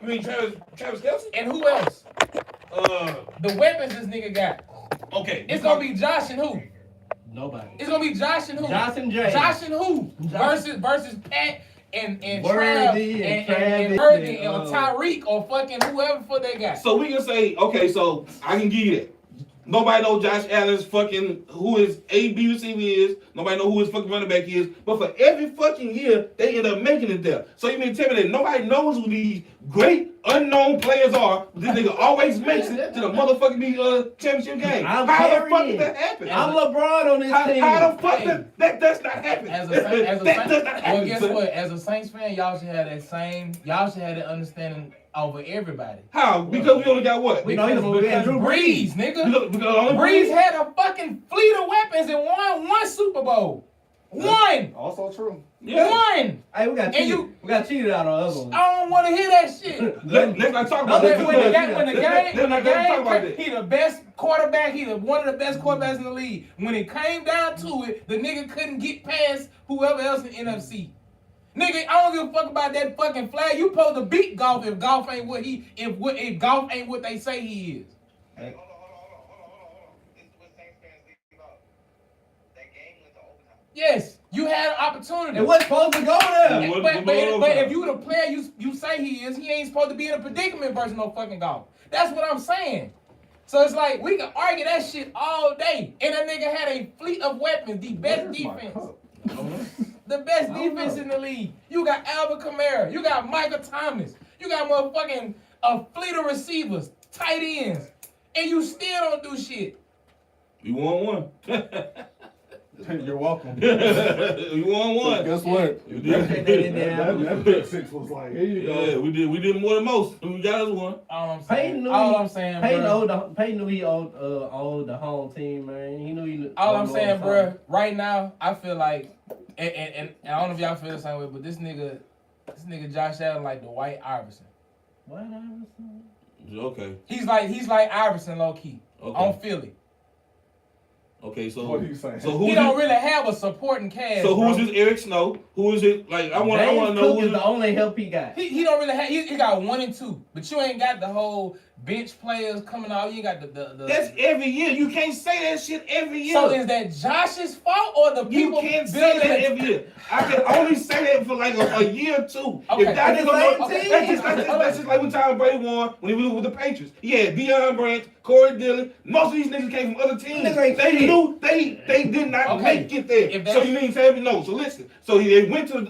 You mean Travis Kelce? And who else? The weapons this nigga got. Okay. It's gonna be Josh and who? Nobody. It's gonna be Josh and who? Josh and Jay. Josh and who? Versus Pat and Trav and Birdie or Tyreek or fucking whoever for they got. So we can say, okay, so I can give you that. Nobody knows Josh Allen's fucking who his AB receiver is. Nobody know who his fucking running back is. But for every fucking year, they end up making it there. So you mean tell me that nobody knows who these great unknown players are? But this nigga always makes it to the motherfucking championship game. How the fuck did that happen? I'm LeBron on this team. How the fuck that does not happen? Well, guess what? As a Saints fan, y'all should have that understanding over everybody. How? Because we only got what? Because Breeze, nigga. Breeze had a fucking fleet of weapons and won one Super Bowl. One. Also true. Yeah. One. Hey, we got cheated out on other ones. I don't want to hear that shit. Let's not talk about that. When the game, he the best quarterback. He one of the best quarterbacks in the league. When it came down to it, the nigga couldn't get past whoever else in NFC. Nigga, I don't give a fuck about that fucking flag. You supposed to beat golf if golf ain't what if golf ain't what they say he is. Hey, hold on. This is what Saints fans leave out. That game went to overtime. Yes, you had an opportunity. It wasn't supposed to go there. But if you the player you say he is, he ain't supposed to be in a predicament versus no fucking golf. That's what I'm saying. So it's like we can argue that shit all day. And that nigga had a fleet of weapons, the best defense. The best defense in the league. You got Alvin Kamara. You got Michael Thomas. You got motherfucking a fleet of receivers, tight ends. And you still don't do shit. You won one. You're welcome. You won one. Guess what? You did. That pick six was like, here you go. Yeah, we did more than most. We got us one. Peyton knew he owed the home team, man. He knew he. All I'm saying, bro, right now, I feel like, and I don't know if y'all feel the same way, but this nigga Josh Allen like Dwight Iverson. What Iverson? Okay. He's like Iverson, low key, on Philly. Okay, so what are you saying? So he don't really have a supporting cast. So who is this Eric Snow? Who is it? Like I want to know who is the only help he got. He don't really have. He got 1 and 2, but you ain't got the whole bench players coming out. You got the. That's every year. You can't say that shit every year. So is that Josh's fault or the people? You can't say that every year. I can only say that for like a year or two. Okay. If that's just like when Tom Brady won when he was with the Patriots. He had Deion Branch, Corey Dillon. Most of these niggas came from other teams. They knew they did not make it there. So you mean say no? So listen. So they went to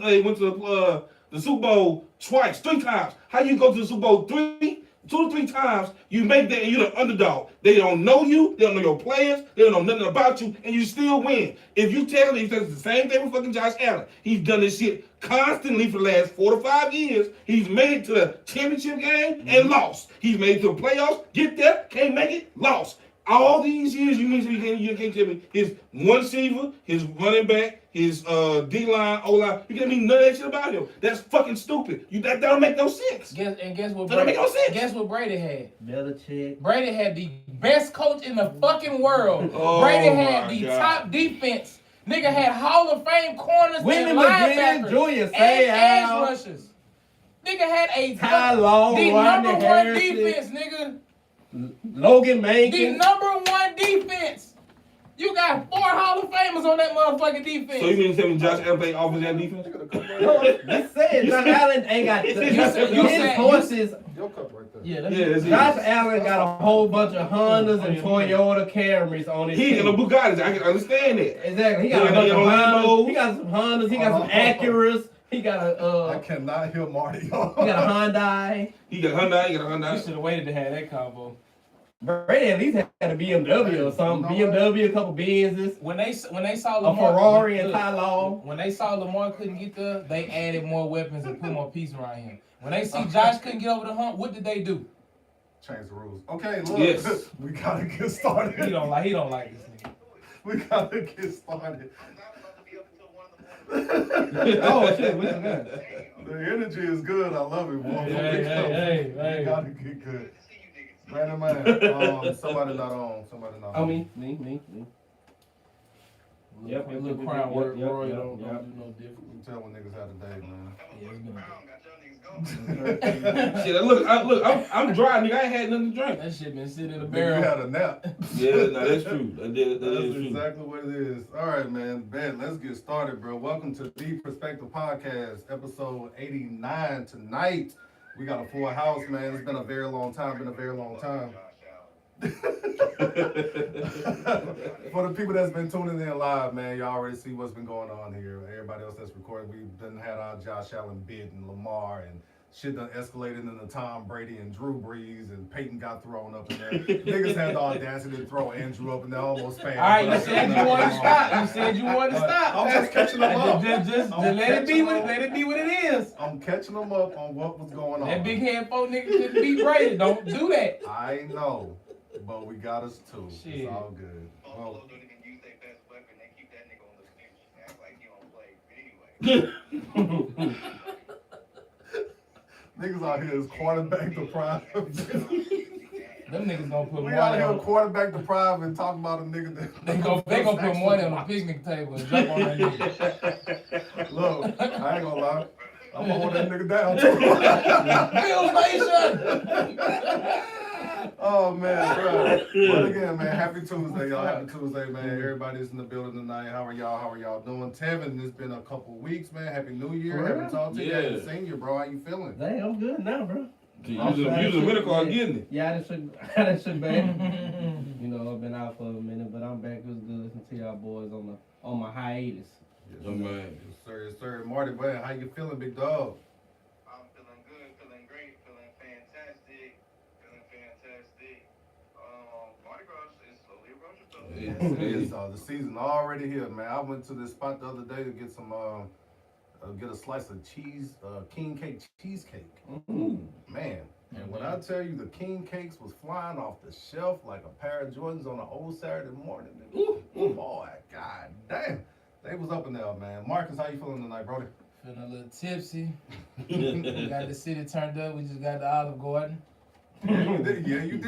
the Super Bowl twice, 3 times. How you go to the Super Bowl 2 to 3 times, you make that and you're the underdog. They don't know you, they don't know your players, they don't know nothing about you, and you still win. If you tell me it's the same thing with fucking Josh Allen, he's done this shit constantly for the last 4 to 5 years. He's made it to the championship game and lost. He's made it to the playoffs, get there, can't make it, lost. All these years, you mean you can't tell me his one receiver, his running back, his D-line, O-line, you can't mean none of that shit about him. That's fucking stupid. That don't make no sense. Guess what? That don't make no sense. Guess what Brady had? Belichick. Brady had the best coach in the fucking world. Brady had the top defense. Nigga had Hall of Fame corners and linebackers and edge rushers. Nigga had the number 1 defense, nigga. Logan Mankins. The number 1 defense. You got 4 Hall of Famers on that motherfucking defense. So you mean to tell me Josh Allen played offense and defense? You said Josh Allen ain't got his horses. Your cup right there. Yeah, Josh Allen got a whole bunch of Hondas and Toyota Camrys on his team. He got no Bugattis. I can understand that. Exactly. He got a bunch of Hondas. He got some Hondas. He got some Acuras. He got a. I cannot hear Marty. He got a Hyundai. He got a Hyundai. You should have waited to have that combo. Brady at least had a BMW or something. BMW, a couple Benzes. When they saw Lamar, a Ferrari and Ty Law. When they saw Lamar couldn't get there, they added more weapons and put more pieces around him. When they see Josh couldn't get over the hump, what did they do? Change the rules. Okay, look, yes. We gotta get started. He don't like this nigga. We gotta get started. Oh shit, what's good? The energy is good. I love it, boy. Hey. We gotta get good. Man. Somebody not on. Oh, me. Yep. Little crown work, Yep. Roy Yep. don't Yep. do no different. You tell when niggas had a day, man. Yeah, it's been a Got y'all niggas going. Shit, look, I'm dry, nigga. I ain't had nothing to drink. That shit been sitting in the You barrel. had a nap. Yeah, no, that's true. That is That's true. exactly what it is. All right, man. Bet. Let's get started, bro. Welcome to the Perspective Podcast, episode 89 tonight. We got a full house, man. It's been a very long time. For the people that's been tuning in live, man, y'all already see what's been going on here. Everybody else that's recording, we've done had our Josh Allen bid and Lamar and shit done escalated into Tom Brady and Drew Brees and Peyton got thrown up in there. Niggas had the audacity to throw Andrew up and they almost failed. All right, you said you wanted to stop. You said you wanted to stop. I'm just catching them up. Just let it be what it is. I'm catching them up on what was going on. That big hand folk nigga couldn't beat Brady. Don't do that. I know, but we got us too. Shit. It's all good. Well, Buffalo don't even use their best weapon. They keep that nigga on the bench. Act like he don't play. But anyway. niggas out here is quarterback deprived. Them niggas gonna put We money out here on. quarterback deprived and talking about a nigga that They gonna put money on the picnic table and jump on that nigga. Look, I ain't gonna lie. I'm gonna hold that nigga down too. Bill Station. Oh man, bro. But again, man, happy Tuesday, y'all. Happy Tuesday, man. Everybody's in the building tonight. How are y'all doing? Tevin, it's been a couple weeks, man. Happy New Year. For real? Haven't talked to you. Yeah. Haven't seen you, bro. How you feeling? Dang, I'm good now, bro. You was a winner card getting it. Yeah, I done shook back. You know, I've been out for a minute, but I'm back. It was good listening to y'all boys on my hiatus. Yes, Oh, man. Yes, sir. Yes, sir. Marty, man, how you feeling, big dog? I'm feeling good, feeling great, feeling fantastic. Mardi Gras is slowly approaching, Yeah. though. It's the season already here, man. I went to this spot the other day to get some get a slice of cheese, king cake cheesecake. Man, and when I tell you the king cakes was flying off the shelf like a pair of Jordans on an old Saturday morning, nigga. Boy, god damn, they was up in there, man. Marcus, how you feeling tonight, brody? Feeling a little tipsy. We got the city turned up. We just got the Olive Garden. Yeah, you did. Yeah, you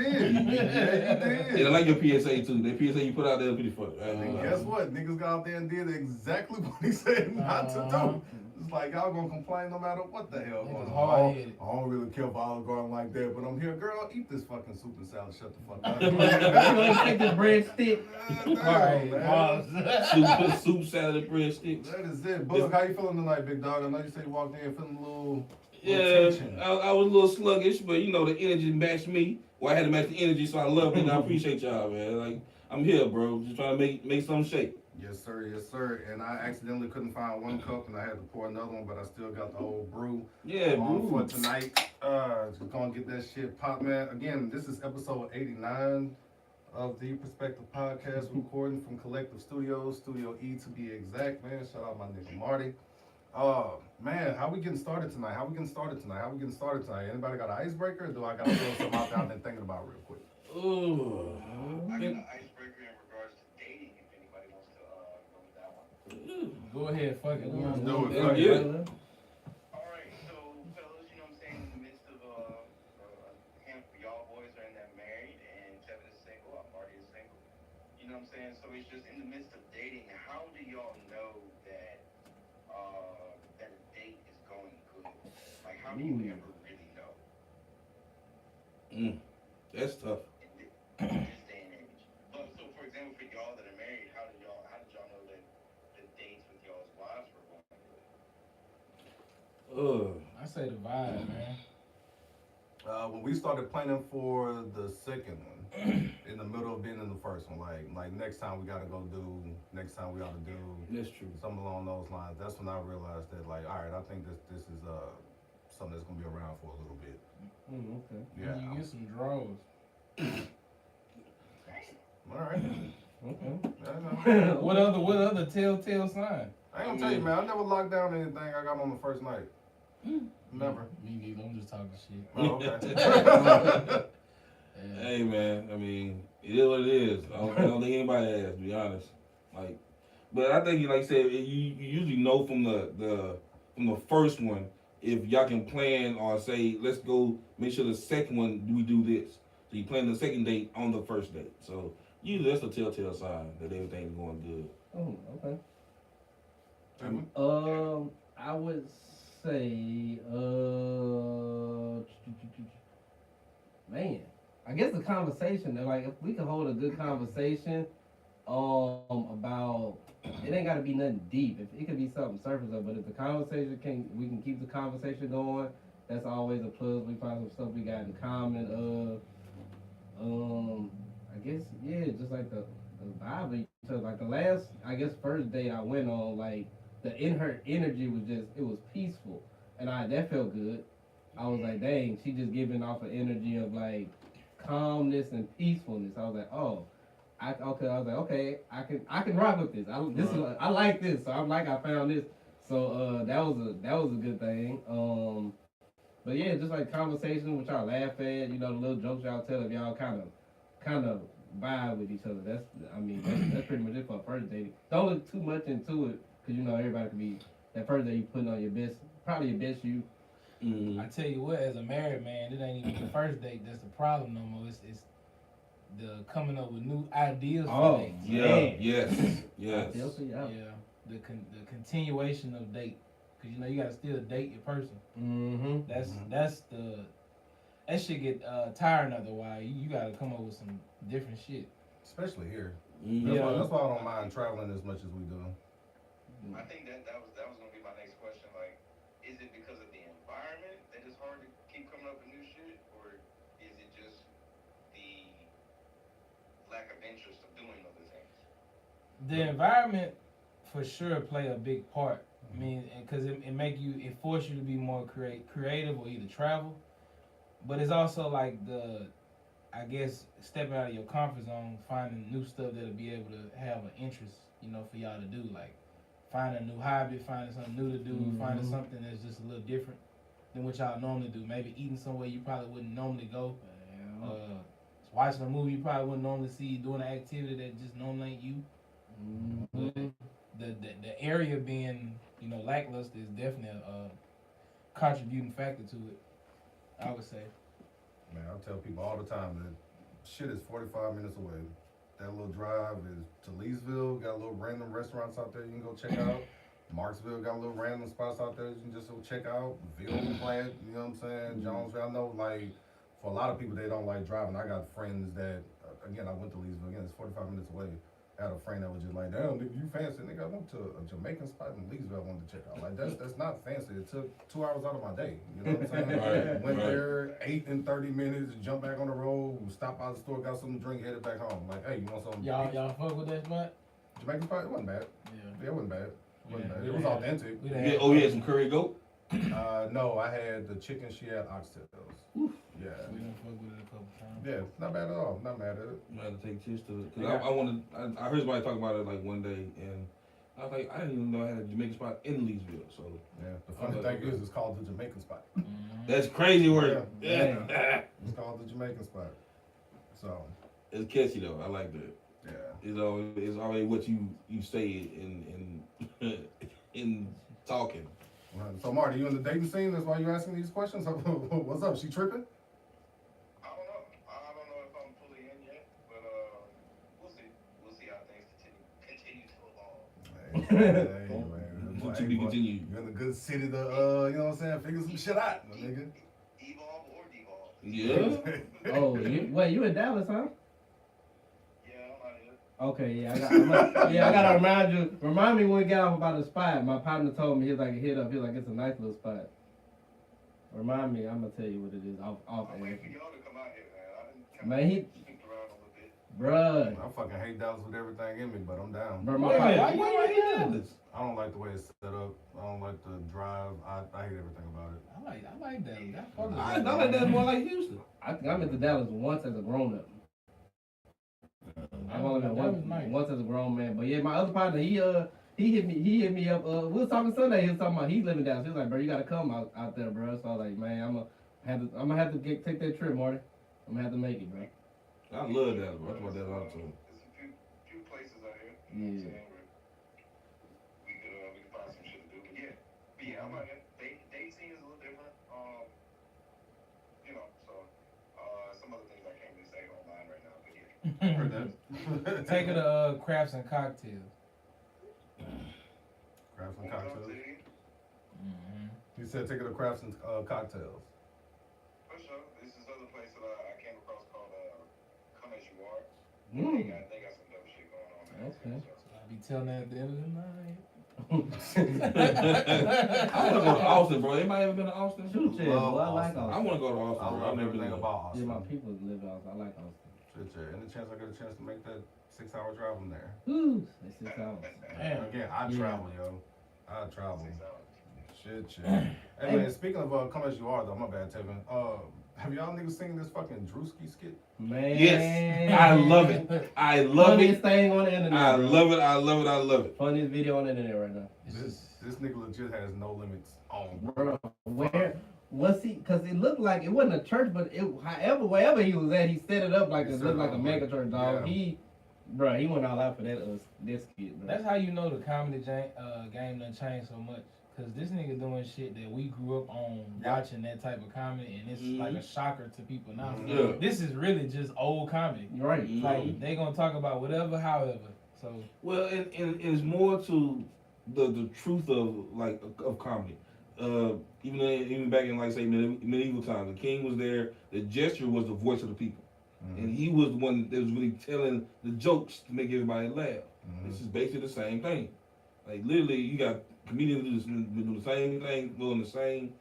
did. Yeah, I like your PSA too. The PSA you put out there is pretty funny. And guess what? Niggas got out there and did exactly what he said not to do. It's like y'all gonna complain no matter what the hell going on. hard-headed. I don't really care if Olive Garden like that, but I'm here, girl. Eat this fucking soup and salad. Shut the fuck up. You gonna take this breadstick? Damn, man. Soup, salad, and breadsticks. That is it. Bug, how you feeling tonight, big dog? I know you said you walked in feeling a little Yeah, tension. I was a little sluggish, but you know the energy matched me. Well, I had to match the energy, so I love it and I appreciate y'all, man. Like I'm here, bro. Just trying to make something shake. Yes, sir. Yes, sir. And I accidentally couldn't find one cup, and I had to pour another one, but I still got the old brew. Yeah, on bro. for tonight. Just gonna get that shit popped, man. Again, this is episode 89 of the Perspective Podcast, recording from Collective Studios, Studio E to be exact, man. Shout out my nigga Marty. Man, how we getting started tonight? Anybody got an icebreaker, or do I gotta throw something out there I've been thinking about real quick? Ooh. I got an icebreaker in regards to dating, if anybody wants to go with that one. Go ahead, fuck it. Let's do it. Let's get it. All right, so fellas, you know what I'm saying, in the midst of a handful of y'all boys are in that married, and Tevin is single, Marty is single. You know what I'm saying? So it's just in the midst of dating, how do y'all know that that a date is going good? Like, how do you ever really know That's tough. in this day and age? But so, for example, for y'all that are married, how did y'all know that the dates with y'all's wives were going good? I say the vibe, man. When we started planning for the second one, in the middle of being in the first one, like next time we ought to do That's true. something along those lines. That's when I realized that, like, all right, I think this is something that's gonna be around for a little bit. Okay. Yeah. You get some draws. All right. Okay. Yeah, no. What other telltale sign? I ain't gonna tell you, man. I never locked down anything I got on the first night. Never. Me neither. I'm just talking shit. Oh, okay. Yeah. Hey man, I mean, it is what it is. I don't think anybody has, to be honest. Like, but I think, like I said, you usually know from the first one if y'all can plan or say, let's go make sure the second one we do this. So you plan the second date on the first date. So usually that's a telltale sign that everything's going good. Oh, okay. Trevor? I would say, man, I guess the conversation. Like, if we can hold a good conversation, about it ain't gotta be nothing deep. If it could be something surface level, but if the conversation we can keep the conversation going. That's always a plus. We find some stuff we got in common. I guess yeah, just like the vibe. Because like the last, I guess first date I went on, like in her energy was just it was peaceful, and that felt good. I was like, dang, she just giving off an energy of like calmness and peacefulness. I was like, oh. I was like, okay, I can rock with this. I like this. So I'm like, I found this. So that was a good thing. But yeah, just like conversation with y'all laugh at, the little jokes y'all tell if y'all kind of vibe with each other. That's pretty much it for a first date. Don't look too much into it, cause everybody can be that first day you putting on your best, probably your best you. I tell you what, as a married man, it ain't even the first date that's the problem no more. It's the coming up with new ideas for dates. Yeah, yes. Yeah, the continuation of date, because you gotta still date your person. Mm-hmm. That shit get tiring otherwise. You gotta come up with some different shit. Especially here. Mm-hmm. That's why I don't mind traveling as much as we do. I think that was gonna be my next question. Like, is it because of the environment that it's hard to keep coming up with new shit, or is it just the lack of interest of doing other things? The environment for sure play a big part. I mean, because it force you to be more creative or either travel, but it's also like I guess stepping out of your comfort zone, finding new stuff that'll be able to have an interest, for y'all to do, like finding a new hobby, finding something new to do, finding something that's just a little different than what y'all normally do. Maybe eating somewhere you probably wouldn't normally go. Watching a movie you probably wouldn't normally see, doing an activity that just normally ain't you. But the area being, lackluster is definitely a contributing factor to it, I would say. Man, I tell people all the time that shit is 45 minutes away. That little drive is to Leesville, got a little random restaurants out there you can go check out. Marksville got a little random spots out there you can just go check out. Ville Plant, you know what I'm saying? Jonesville, I know like for a lot of people they don't like driving. I got friends that, again, I went to Leesville, again, it's 45 minutes away. I had a friend that was just like, damn, nigga, you fancy. Nigga, I went to a Jamaican spot in Leesville I wanted to check out. Like, that's not fancy. It took 2 hours out of my day. You know what I'm saying? Went there, ate in 30 minutes, jumped back on the road, stopped by the store, got something to drink, headed back home. Like, hey, you want something? Y'all fuck with that spot? Jamaican spot? It wasn't bad. Yeah. It wasn't bad. It was authentic. You had some curry goat? No, I had the chicken, she had oxtails. Yeah. We done fuck with it a couple times. Yeah, not bad at all. Not mad at it. I'm gonna have to take tips to it. Cause I heard somebody talk about it like one day, and I was like, I didn't even know I had a Jamaican spot in Leesville. So yeah, the funny thing is, it's called the Jamaican spot. That's crazy work. Yeah. It's called the Jamaican spot. So it's catchy though. I like that. Yeah. It's always what you say in in talking. Right. So Marty, you in the dating scene? That's why you asking these questions. What's up? She tripping? I don't know if I'm fully in yet, but we'll see. We'll see how things continue to evolve. Hey, man. To be continued. You're in a good city to, you know what I'm saying, figure some shit out, my nigga. Evolve or devolve. Yeah. Oh, you in Dallas, huh? Yeah, I'm out here. Okay, I gotta remind me when we get off about the spot. My partner told me, he's like, hit up, he's like, it's a nice little spot. Remind me, I'm gonna tell you what it is off I'm air. waiting for y'all to come out here, man. Man, he, Sneaked around a little bit. bruh. I fucking hate Dallas with everything in me, but I'm down. Bruh, my Wait, partner, why you like Dallas? I don't like the way it's set up. I don't like the drive. I hate everything about it. I like that. I fuck with I that. like that more like Houston. I think I went to Dallas once as a grown up. I've only been once as a grown man. But yeah, my other partner, he hit me up. We was talking Sunday. He was talking about he living down. He was like, bro, you gotta come out there, bro. So I was like, man, I'm gonna have to take that trip, Marty. I'm gonna have to make it, bro. I love Dallas, bro. I talk about that all the time. There's a few places out here. You know what I'm saying? Where we could find some shit to do. But yeah, I'm out here. Date scene is a little different. So some other things I can't really say online right now. But yeah. Heard that. Take her to crafts and cocktails. Crafts and cocktails. Mm-hmm. He said take it to Crafts and cocktails. For sure. This is other place that I came across called Come As You Are. Mm. They got some dope shit going on there. Okay. So. I be telling that at the end of the night. I want to go to Austin, bro. Anybody ever been to Austin? Shoot, yeah, Love boy, I like Austin. I Austin. want to go to I Austin, bro. love I've never everything been about Yeah, Austin. my people live out. I like Austin. Shit. Any chance I get a chance to make that 6-hour drive from there? Ooh, that's 6 hours. Damn. Again, I Yeah. travel, yo. I travel. 6 hours. Shit. Hey man, speaking of Come As You Are though, my bad, Tevin. Have y'all niggas seen this fucking Drewski skit? Man. Yes, I love it. I love Funniest it. thing on the internet. I bro. love it. I love it. I love it. Funniest video on the internet right now. This nigga legit has no limits on. Bro, where was he? Because it looked like it wasn't a church, but wherever he was at, he set it up like He it set looked it like a up mega like- church, dog. yeah. He went all out for that this kid, bro. That's how you know the comedy game done changed so much. Cause this nigga doing shit that we grew up on watching that type of comedy, and it's like a shocker to people now. Yeah. This is really just old comedy. Right. Like they gonna talk about whatever, however. So Well, and it's more to the truth of comedy. Even back in like say medieval times, the king was there. The gesture was the voice of the people, and he was the one that was really telling the jokes to make everybody laugh. This is basically the same thing. Like literally, you got comedians do the same thing, doing the same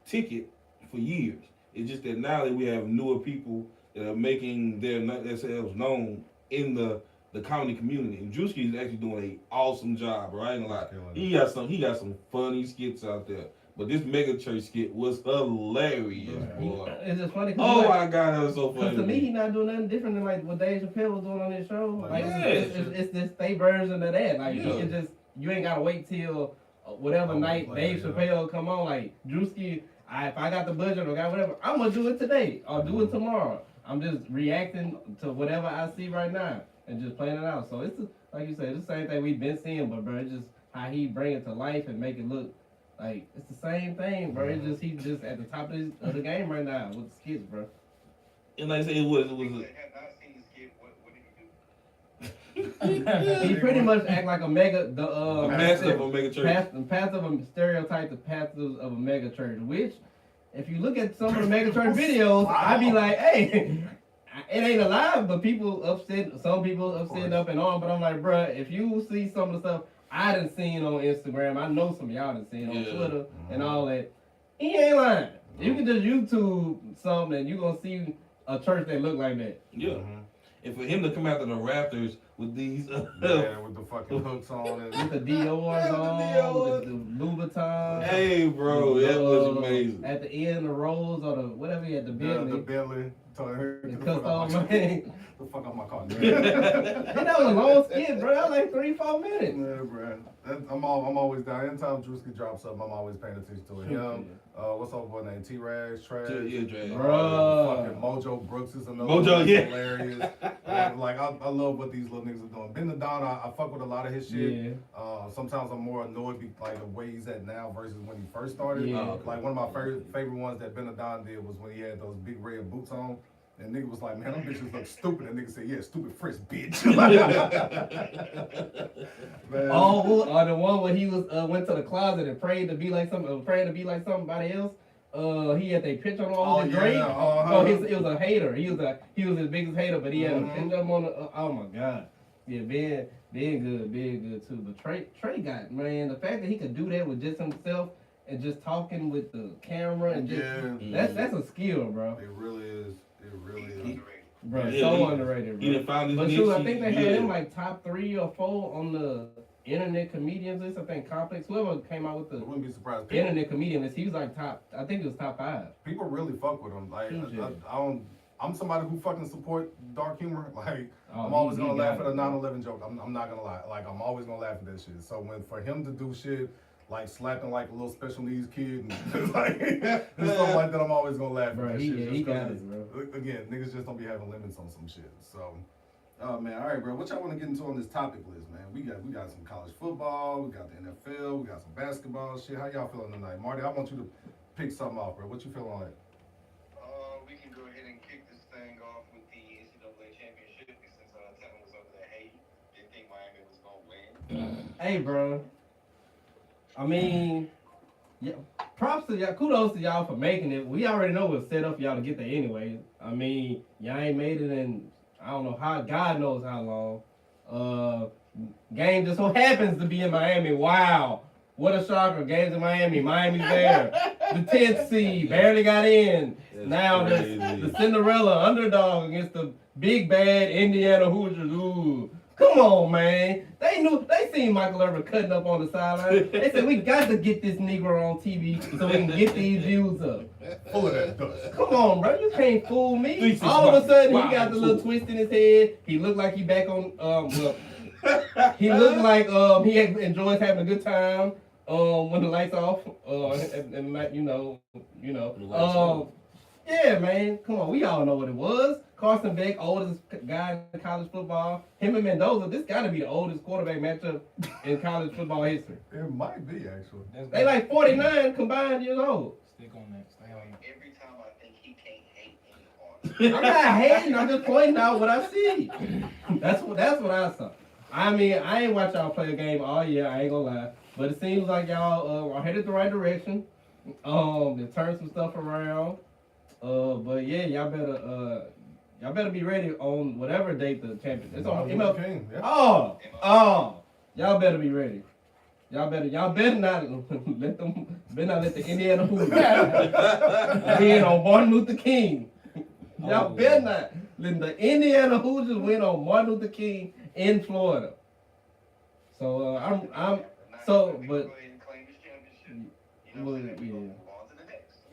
ticket for years. It's just that now that we have newer people that are making themselves known in the comedy community, and Drewski is actually doing an awesome job, bro. I ain't gonna lie. He got some funny skits out there. But this mega church skit was hilarious, boy. It's just funny. Oh my god, that was so funny. Because to me, he not doing nothing different than like what Dave Chappelle was doing on his show. Like it's this state version of that. Like it just you ain't gotta wait till whatever night Dave Chappelle come on. Like Drewski, if I got the budget or got whatever, I'm gonna do it today or do it tomorrow. I'm just reacting to whatever I see right now and just playing it out. So it's like you said, it's the same thing we've been seeing, but bro, it's just how he bring it to life and make it look. Like it's the same thing, bro. It's just he's just at the top of the game right now with the skits, bro. And like I said, it was. If you have not seen the skit, what did he do? He pretty much act like a mega pastor of a mega church. Pastor of a stereotype, the pastors of a mega church. Which, if you look at some of the mega church videos, I be like, hey, it ain't alive, but people upset. Some people upset up and on. But I'm like, bro, if you see some of the stuff I done seen on Instagram, I know some of y'all done seen on Twitter and all that. He ain't lying. You can just YouTube something and you gonna see a church that look like that. Yeah. And for him to come out of the Raptors with these, with the fucking hooks on it, with the Dior's on, with the Louboutin. Hey, bro, that was amazing. At the end, the Rolls or the whatever he had, the Bentley. The Bentley. The fuck off my car. That was a long skit, bro. That was like 3-4 minutes. Yeah, bro. I'm always down. Anytime Drewski drops up, I'm always paying attention to it. Him, what's up boy named T-Rags, Trash. Bro. Fucking Mojo Brooks is another Mojo, one. yeah. Hilarious. Like I love what these little niggas are doing. Ben the Don, I fuck with a lot of his shit. Yeah. Sometimes I'm more annoyed like the way he's at now versus when he first started. Yeah. Like one of my favorite ones that Ben the Don did was when he had those big red boots on. And nigga was like, man, them bitches look stupid. And nigga said, yeah, stupid frisk, bitch. Man. Or the one where he was went to the closet and prayed to be like somebody else. He had a picture on all the grave. It was a hater. He was his biggest hater, but he had a picture of him on the. Oh my god. Yeah, being good too. But Trey got, man, the fact that he could do that with just himself and just talking with the camera and just that's a skill, bro. It really is. It really is. Bro, so underrated, bro. He done found his but niche. shoot, I think they had him like top 3 or 4 on the internet comedians list. I think Complex, whoever came out with I the wouldn't be surprised. internet comedian list, he was like top. I think it was top 5. People really fuck with him. Like I'm somebody who fucking support dark humor. Like I'm always gonna laugh at a 9/11 joke. I'm not gonna lie. Like I'm always gonna laugh at that shit. So for him to do shit like slapping like a little special needs kid and like and stuff like that, I'm always gonna laugh Bro, at that he shit. got it, bro. Again, niggas just don't be having limits on some shit. So, man, all right, bro. What y'all want to get into on this topic list, man? We got some college football, we got the NFL, we got some basketball shit. How y'all feeling tonight, Marty? I want you to pick something off, bro. What you feeling on it? We can go ahead and kick this thing off with the NCAA Championship since Tevin was over there hating. Didn't think Miami was gonna win. Hey, bro. I mean, yeah, props to y'all. Kudos to y'all for making it. We already know what's set up for y'all to get there anyway. I mean, y'all ain't made it in, I don't know how, God knows how long. Game just so happens to be in Miami. Wow. What a shocker. Game's in Miami. Miami's there. The 10th seed. Barely got in. Now the Cinderella underdog against the big bad Indiana Hoosiers. Ooh. Come on, man. They seen Michael Irvin cutting up on the sideline. They said, we got to get this Negro on TV so we can get these views up. Full of that dust. Come on, bro. You can't fool me. All of a sudden, he got the little twist in his head. He looked like he back on, he looked like he enjoys having a good time when the lights off. And yeah, man. Come on, we all know what it was. Carson Beck, oldest guy in college football. Him and Mendoza, this got to be the oldest quarterback matchup in college football history. It might be, actually. They like 49 combined years old. Stick on that. Stay on that. Every time I think he can't hate in the corner. I'm not hating. I'm just pointing out what I see. That's what I saw. I mean, I ain't watch y'all play a game all year. I ain't gonna lie, but it seems like y'all are headed the right direction. They turned some stuff around. But yeah, y'all better be ready on whatever date the championship. It's on ML. King, yeah. Y'all better be ready. Y'all better not let the Indiana Hoosiers win on Martin Luther King. Y'all better not let the Indiana Hoosiers win on Martin Luther King in Florida. So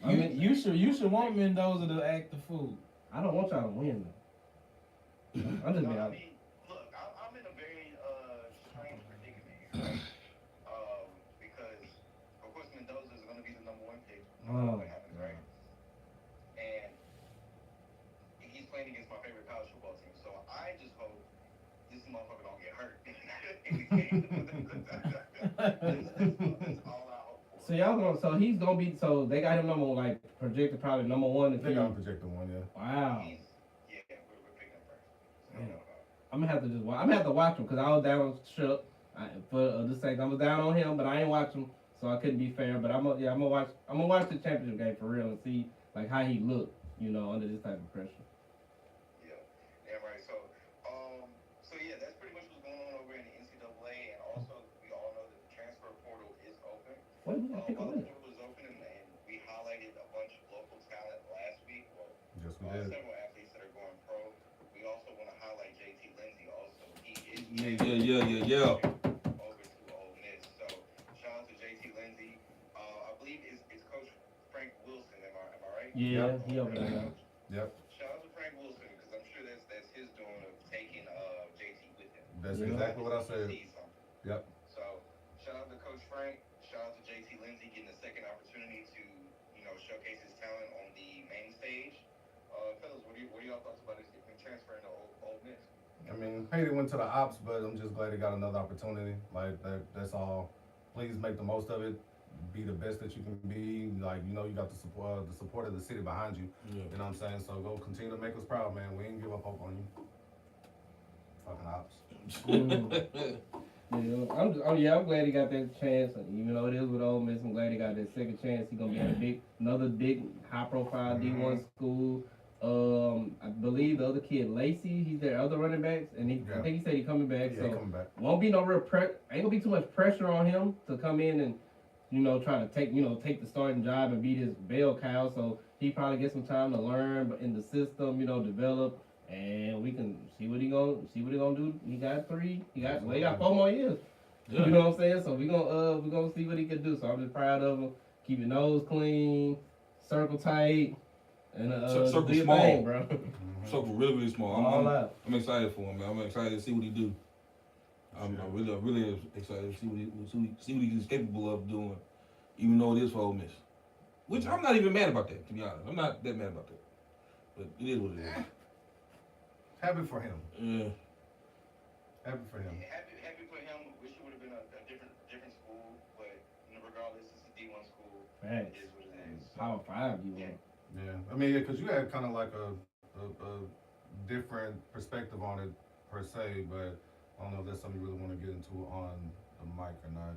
You should want Mendoza to act the fool. I don't want y'all to win though. I'm just being honest. Look, I'm in a very strange predicament here, right? Because of course Mendoza is going to be the number 1 pick. What happens, right? And he's playing against my favorite college football team, so I just hope this motherfucker don't get hurt. That's all I hope for. So he's gonna be. So they got him projected probably number 1. They got him projected 1, yeah. Wow. We're picking him first. So, I'm gonna have to I'm gonna have to watch him because I was down on Shook. For the sake, I was down on him, but I ain't watch him, so I couldn't be fair. But I'm gonna watch the championship game for real and see like how he looked, under this type of pressure. Yeah, right. So yeah, that's pretty much what's going on over in the NCAA, and also we all know that the transfer portal is open. Wait, we gotta pick a The winner. portal is open, and we highlighted a bunch of local talent last week. Well, Yes, we did. several athletes that are going pro. We also want to highlight JT Lindsay. Also, he is Yeah. over to Ole Miss. So shout out to JT Lindsay. I believe it's Coach Frank Wilson. Am I right? Yeah, he over there now. Yep. Shout out to Frank Wilson because I'm sure that's his doing of taking JT with him. That's exactly what I said. Yep. So shout out to Coach Frank. Shout out to JT Lindsay getting a second opportunity to showcase his talent on the main stage. Fellas, what are y'all thoughts about him transferring to Ole Miss? I mean, Hayden went to the ops, but I'm just glad he got another opportunity. Like that's all. Please make the most of it. Be the best that you can be. Like you got the support of the city behind you. Yeah. You know what I'm saying? So go continue to make us proud, man. We ain't give up hope on you. Fucking ops. I'm glad he got that chance. Even though it is with Ole Miss, I'm glad he got that second chance. He's gonna be at another big, high-profile D1 school. I believe the other kid, Lacey, he's their other running backs, and I think he said he's coming back. Yeah, so coming back. Won't be no real ain't gonna be too much pressure on him to come in and try to take the starting job and be this bell cow. So he probably get some time to learn in the system, develop. And we can see what he gonna do. He got 4 more years. Yeah. You know what I'm saying? So we gonna see what he can do. So I'm just proud of him. Keep your nose clean, circle tight, and circle do your small, thing, bro. Circle really small. All out. I'm excited for him, man. I'm excited to see what he do. I'm really excited to see what he's capable of doing, even though it is for Ole Miss. Which I'm not even mad about that, to be honest. I'm not that mad about that. But it is what it is. Happy for him. Yeah. Happy for him. Happy for him. Wish it would have been a different school, but regardless, it's a D1 school. Thanks. It is what it is. Power 5, you want. Yeah. I mean, because you had kind of like a different perspective on it per se, but I don't know if that's something you really want to get into on the mic or not.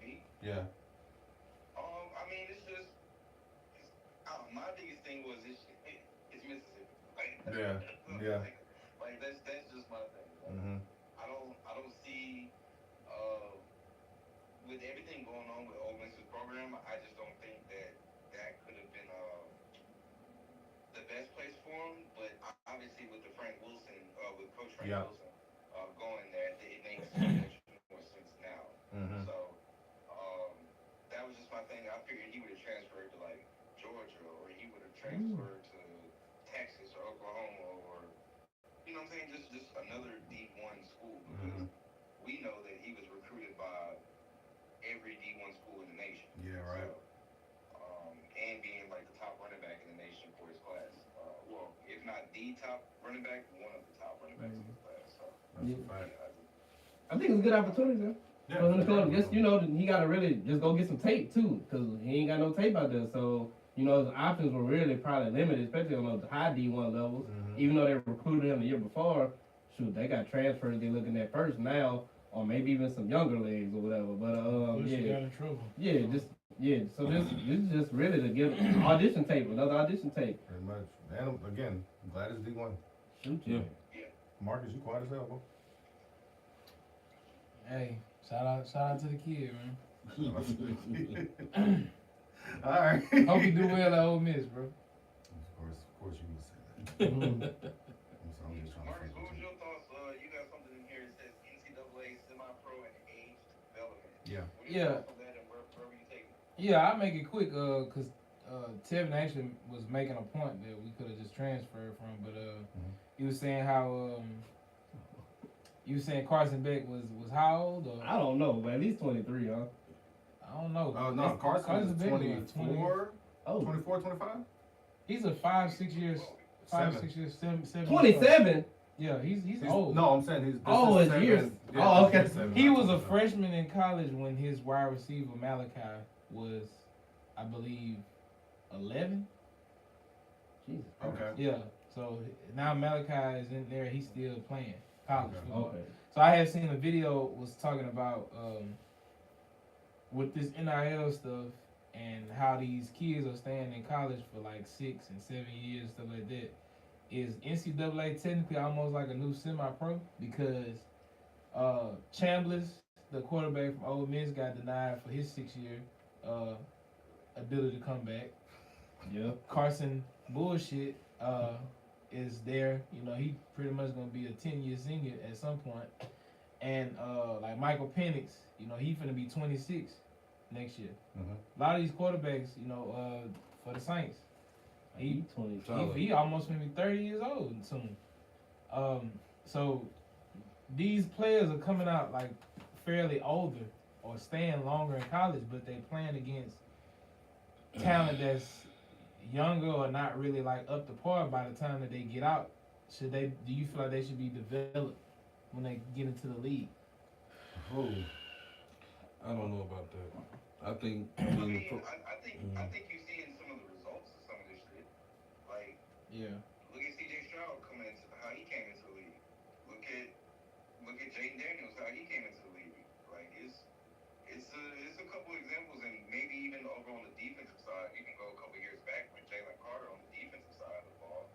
Me? Yeah. I mean, it's just, my biggest thing was it's Mississippi. Yeah. Yeah. Like that's just my thing. Mm-hmm. I don't see, with everything going on with Ole Miss's program, I just don't think that could have been the best place for him. But obviously with the Frank Wilson, with Coach Frank Wilson going there, it makes so much more sense now. Mm-hmm. So that was just my thing. I figured he would have transferred to like Georgia, or he would have transferred to Texas or Oklahoma, or you know what I'm saying, just another D1 school, because we know that he was recruited by every D1 school in the nation. Yeah, right. So, and being like the top running back in the nation for his class. Well, if not the top running back, one of the top running backs in his class. So, That's a fact. I think it's a good opportunity, though. Yeah. Just, you know, he got to really just go get some tape, too, because he ain't got no tape out there. So, you know, his options were really probably limited, especially on the high D1 levels. Even though they recruited him the year before, shoot, they got transfers they're looking at first now, or maybe even some younger legs or whatever. But, yeah. Got in trouble. Yeah, so this is just really to give audition tape, another audition tape. Pretty much. And again, I'm glad it's D1. Shoot, Yeah. Marcus, you quiet as hell, bro. Hey, shout out to the kid, man. All right. Hope you do well at Ole Miss, bro. Of course you would say that. I'm just trying Marcus, to what was your thoughts? You got something in here that says NCAA semi-pro and age development. Yeah. What are your thoughts on that, and where were you taking it? Yeah, I'll make it quick, cause Tevin actually was making a point that we could have just transferred from, but he was saying how you was saying Carson Beck was how old? Or? I don't know, but at least 23, huh? I don't know. Oh, no, Carson is Beck 24, Oh. 24, 25? He's a 5-6 years, 5-6 years, 7. 27? Yeah, he's old. No, I'm saying he's. It's years. Oh, okay. He was a freshman in college when his wide receiver Malachi was, I believe, 11. Jesus. Okay. Yeah. So now Malachi is in there. He's still playing college football. Okay. So I had seen a video was talking about with this NIL stuff and how these kids are staying in college for like 6 and 7 years, stuff like that. Is NCAA technically almost like a new semi-pro because Chambliss, the quarterback from Ole Miss, got denied for his 6-year ability to come back. Yeah. Carson bullshit is there. You know, he pretty much gonna be a 10-year senior at some point. And like Michael Penix, you know, he finna be 26 next year. A lot of these quarterbacks, you know, for the Saints, he almost gonna be 30 years old soon. So these players are coming out like fairly older or staying longer in college, but they playing against talent that's younger or not really like up to par by the time that they get out. Do you feel like they should be developed when they get into the league? Oh, I don't know about that. I think I think you see in some of the results of some of this shit. Like, yeah. Look at CJ Stroud coming into how he came into the league. Look at Jaden Daniels, how he came into the league. Like it's a couple examples, and maybe even over on the defensive side, you can go a couple years back with Jalen Carter on the defensive side of the ball.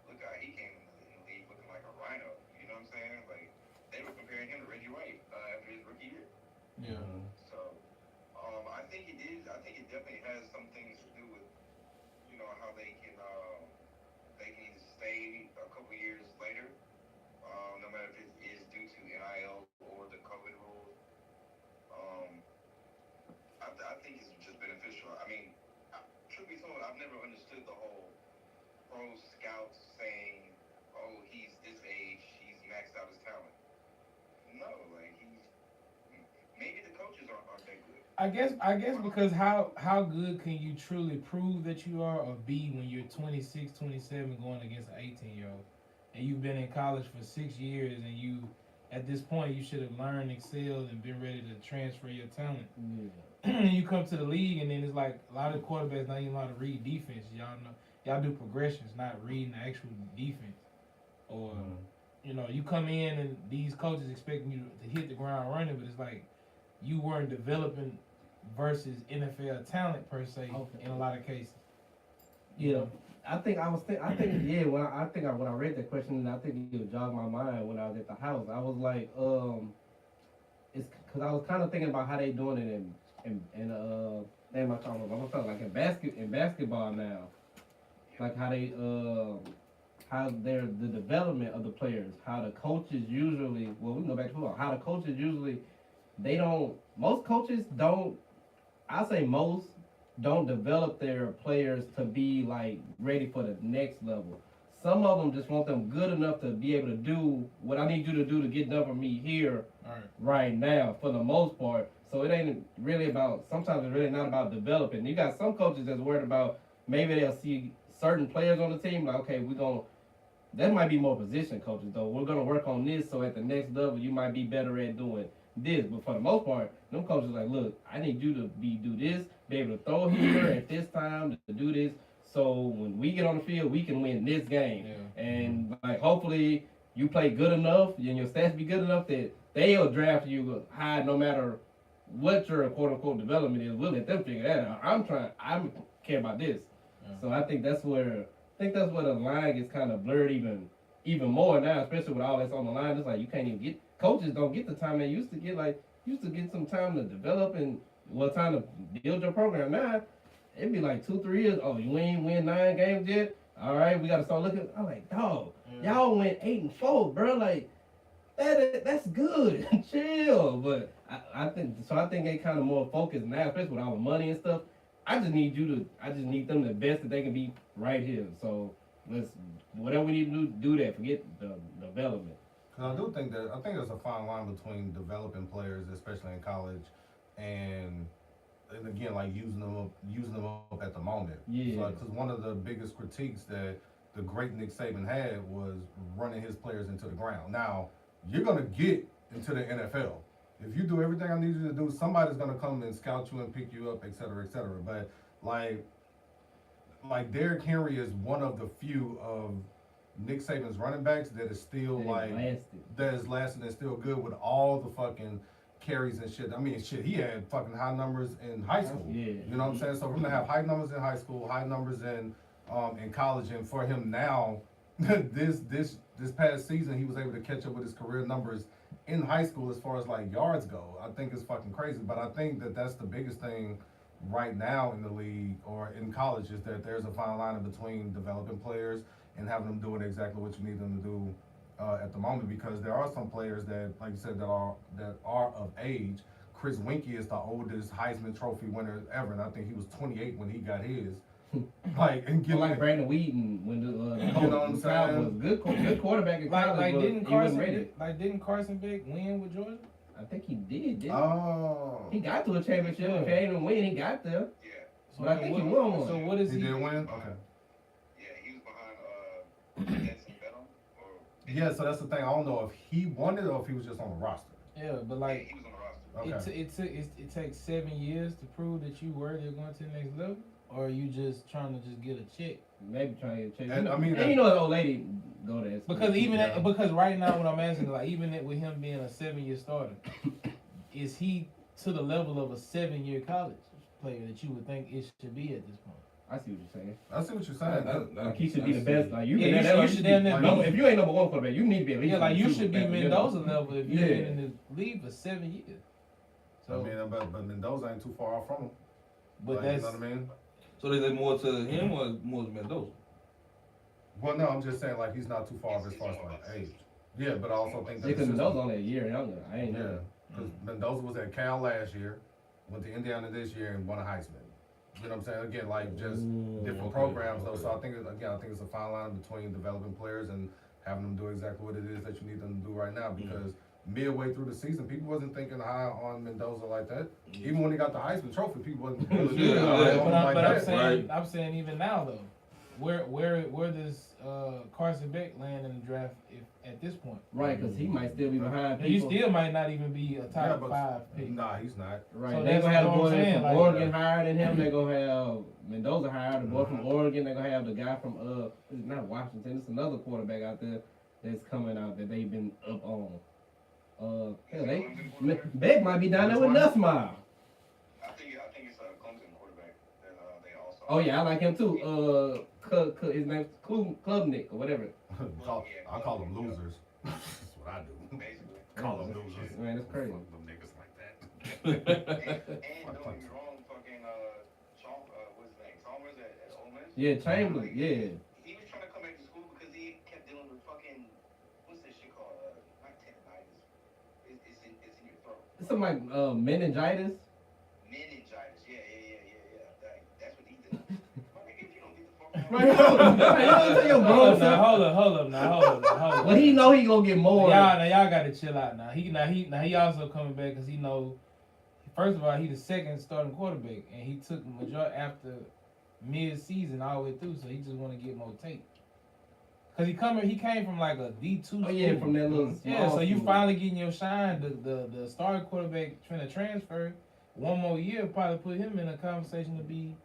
Look how he came in the league looking like a rhino. You know what I'm saying? Like they were comparing him to Reggie White after his rookie year. Yeah. So I think it is. I think it definitely has some things to do with, you know, how they can either stay a couple years later, no matter if it is due to NIL or the COVID rules. I think it's just beneficial. I mean, truth be told, I've never understood the whole pro scouts saying, "Oh, he's this age, he's maxed out his talent." No, like maybe the coaches aren't that good. I guess because how good can you truly prove that you are or be when you're 26, 27 going against an 18-year-old? And you've been in college for 6 years and you, at this point, you should have learned, excelled, and been ready to transfer your talent. Yeah. You come to the league and then it's like a lot of quarterbacks not even know how to read defense. Y'all do progressions, not reading the actual defense. Or you know, you come in and these coaches expecting you to hit the ground running, but it's like you weren't developing versus NFL talent per se in a lot of cases. Yeah, I think yeah. When I read that question, I think it jogged my mind when I was at the house. I was like, it's because I was kind of thinking about how they doing it damn, I'm talking like in basketball now, like how they how they're the development of the players, how the coaches usually, well, we can go back to football, how the coaches usually, most coaches don't, I say most, don't develop their players to be like ready for the next level. Some of them just want them good enough to be able to do what I need you to do to get done for me here right now for the most part. So it ain't really about, sometimes it's really not about developing. You got some coaches that's worried about maybe they'll see certain players on the team like, okay, that might be more position coaches though. We're gonna work on this so at the next level you might be better at doing this. But for the most part, them coaches like, look, I need you to do this, be able to throw here at this time to do this. So when we get on the field, we can win this game. Yeah. And like hopefully you play good enough and your stats be good enough that they'll draft you high no matter what your quote unquote development is. We'll let them figure that out. I care about this. Yeah. So I think that's where the line gets kind of blurred even more now, especially with all that's on the line. It's like you can't even get, coaches don't get the time they used to get. Like used to get some time to develop and time to build your program. Now it'd be like 2-3 years. Oh, you ain't win 9 games yet? All right, we gotta start looking. I'm like, dog, y'all went 8-4, bro. Like that's good. Chill. But I think they kind of more focused now, especially with all the money and stuff. I just need them the best that they can be right here. So whatever we need to do that. Forget the development. Cause I think there's a fine line between developing players, especially in college, and again, like using them up at the moment. Yeah. Because one of the biggest critiques that the great Nick Saban had was running his players into the ground. Now you're gonna get into the NFL. If you do everything I need you to do, somebody's gonna come and scout you and pick you up, et cetera, et cetera. But like Derrick Henry is one of the few of Nick Saban's running backs that is still that is lasting and still good with all the fucking carries and shit. I mean, shit, he had fucking high numbers in high school. Yeah. You know what I'm saying? So we're gonna have high numbers in high school, high numbers in college, and for him now, this past season, he was able to catch up with his career numbers in high school as far as like yards go. I think it's fucking crazy, but I think that's the biggest thing right now in the league or in college is that there's a fine line between developing players and having them doing exactly what you need them to do at the moment, because there are some players that, like you said, that are of age. Chris Winkie is the oldest Heisman Trophy winner ever, and I think he was 28 when he got his. Like Brandon Wheaton when the you know what I'm saying? Was good quarterback in college. Didn't Carson Beck win with Georgia? I think he did. He got to a championship. If he ain't win, he got there. Yeah. So I think he won one. So what is he? He did win? Okay. Yeah, he was behind Jensen Bennett. Yeah, so that's the thing. I don't know if he won it or if he was just on the roster. Yeah, but like he was on the roster. Okay. It takes 7 years to prove that you worthy of going to the next level. Or are you just trying to just get a check? Maybe trying to get a check. And, you know, the old lady go there. Because right now, what I'm asking, like, even with him being a 7-year starter, is he to the level of a 7-year college player that you would think it should be at this point? I see what you're saying. I see what you're saying. Like he should be the best. Like you should if you ain't number 1 quarterback, you need to be at least. Yeah, like you should be Mendoza level if you've been in the league for 7 years. So I mean, but Mendoza ain't too far off from him. But like, that's, you know what I mean. So they say more to him or more to Mendoza? Well, no, I'm just saying like he's not too far off as far as like age. Yeah, but I also think that because Mendoza only a year younger. I ain't know. Because Mendoza was at Cal last year, went to Indiana this year, and won a Heisman. You know what I'm saying? Again, like just different programs though. So I think it's a fine line between developing players and having them do exactly what it is that you need them to do right now. Because midway through the season, people wasn't thinking high on Mendoza like that. Even when he got the Heisman Trophy, people wasn't thinking like that. I'm saying even now though, where does Carson Beck land in the draft at this point? Right, because he might still be behind people. He still might not even be a top 5 pick. Nah, he's not. Right, so they're gonna have the boy from Oregon higher than him. They're gonna have Mendoza higher, the boy from Oregon. They're gonna have the guy from not Washington. It's another quarterback out there. that's coming out that they've been up on. Beck might be down there with Nussmile. I think it's a Clemson quarterback that they also. Oh yeah, I like him too. His name's Klubnik or whatever. I call them losers. That's what I do. Basically. Call them losers. Man, that's crazy. Fuck them niggas like that. And don't get me wrong, fucking what's his name? Chalmers at Ole Miss. Yeah, Chamberlain. Yeah. He was trying to come back to school because he kept dealing with fucking what's this shit called? Not tendonitis. It's in your throat. It's something like meningitis. Meningitis. Yeah. That's what he did. My nigga, if you don't get the fuck out. Right, hold Hold up. Well, he know he gonna get more. Y'all gotta chill out now. He also coming back because he know. First of all, he the second starting quarterback, and he took majority after mid-season all the way through, so he just want to get more tape. Cause he came from like a D2. Oh yeah, from that little. Yeah, so you finally getting your shine. The starting quarterback trying to transfer. One more year probably put him in a conversation to be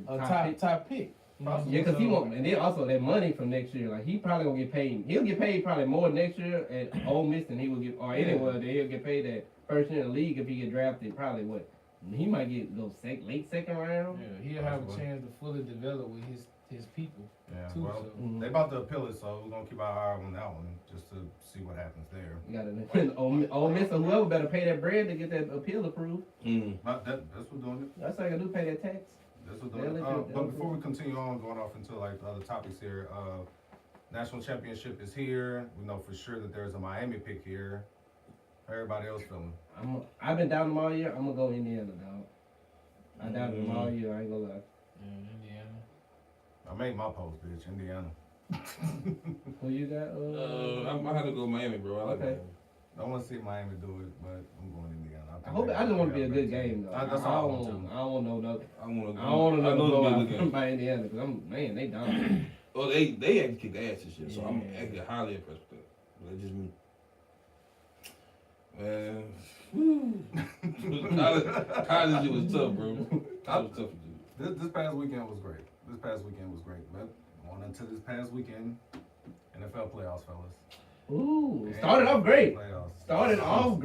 a top pick. You know Yeah, because he won't, and then also that money from next year, like he probably gonna get paid. He'll get paid probably more next year at Ole Miss than he will get, or anywhere that he'll get paid at first year in the league if he get drafted. Probably what he might go late second round. Yeah, he'll have a chance to fully develop with his people. Yeah, too, well, so. they about to appeal it, so we're gonna keep our eye on that one just to see what happens there. You got Ole Miss or whoever better pay that bread to get that appeal approved. That's what's doing it. That's like I do pay that tax. That's what doing it. But before we continue on, going off into like the other topics here, national championship is here. We know for sure that there's a Miami pick here. How everybody else feeling? I've been down them all year. I'm gonna go Indiana, dog. I doubted them all year. I ain't gonna lie. Yeah, Indiana. I made my post, bitch. Indiana. Who you got? I had to go Miami, bro. I like Miami. I want to see Miami do it, but I'm going Indiana. I just want to be a good game, though. That's all I want. I don't want no nothing. I want to know blow out by Indiana because they down. Oh, they actually kick ass this year, so I'm actually highly impressed with that. That's just me. Man, college was tough, bro. College was tough to do. This past weekend was great. But on into this past weekend, NFL playoffs, fellas. Ooh, started off great. Started off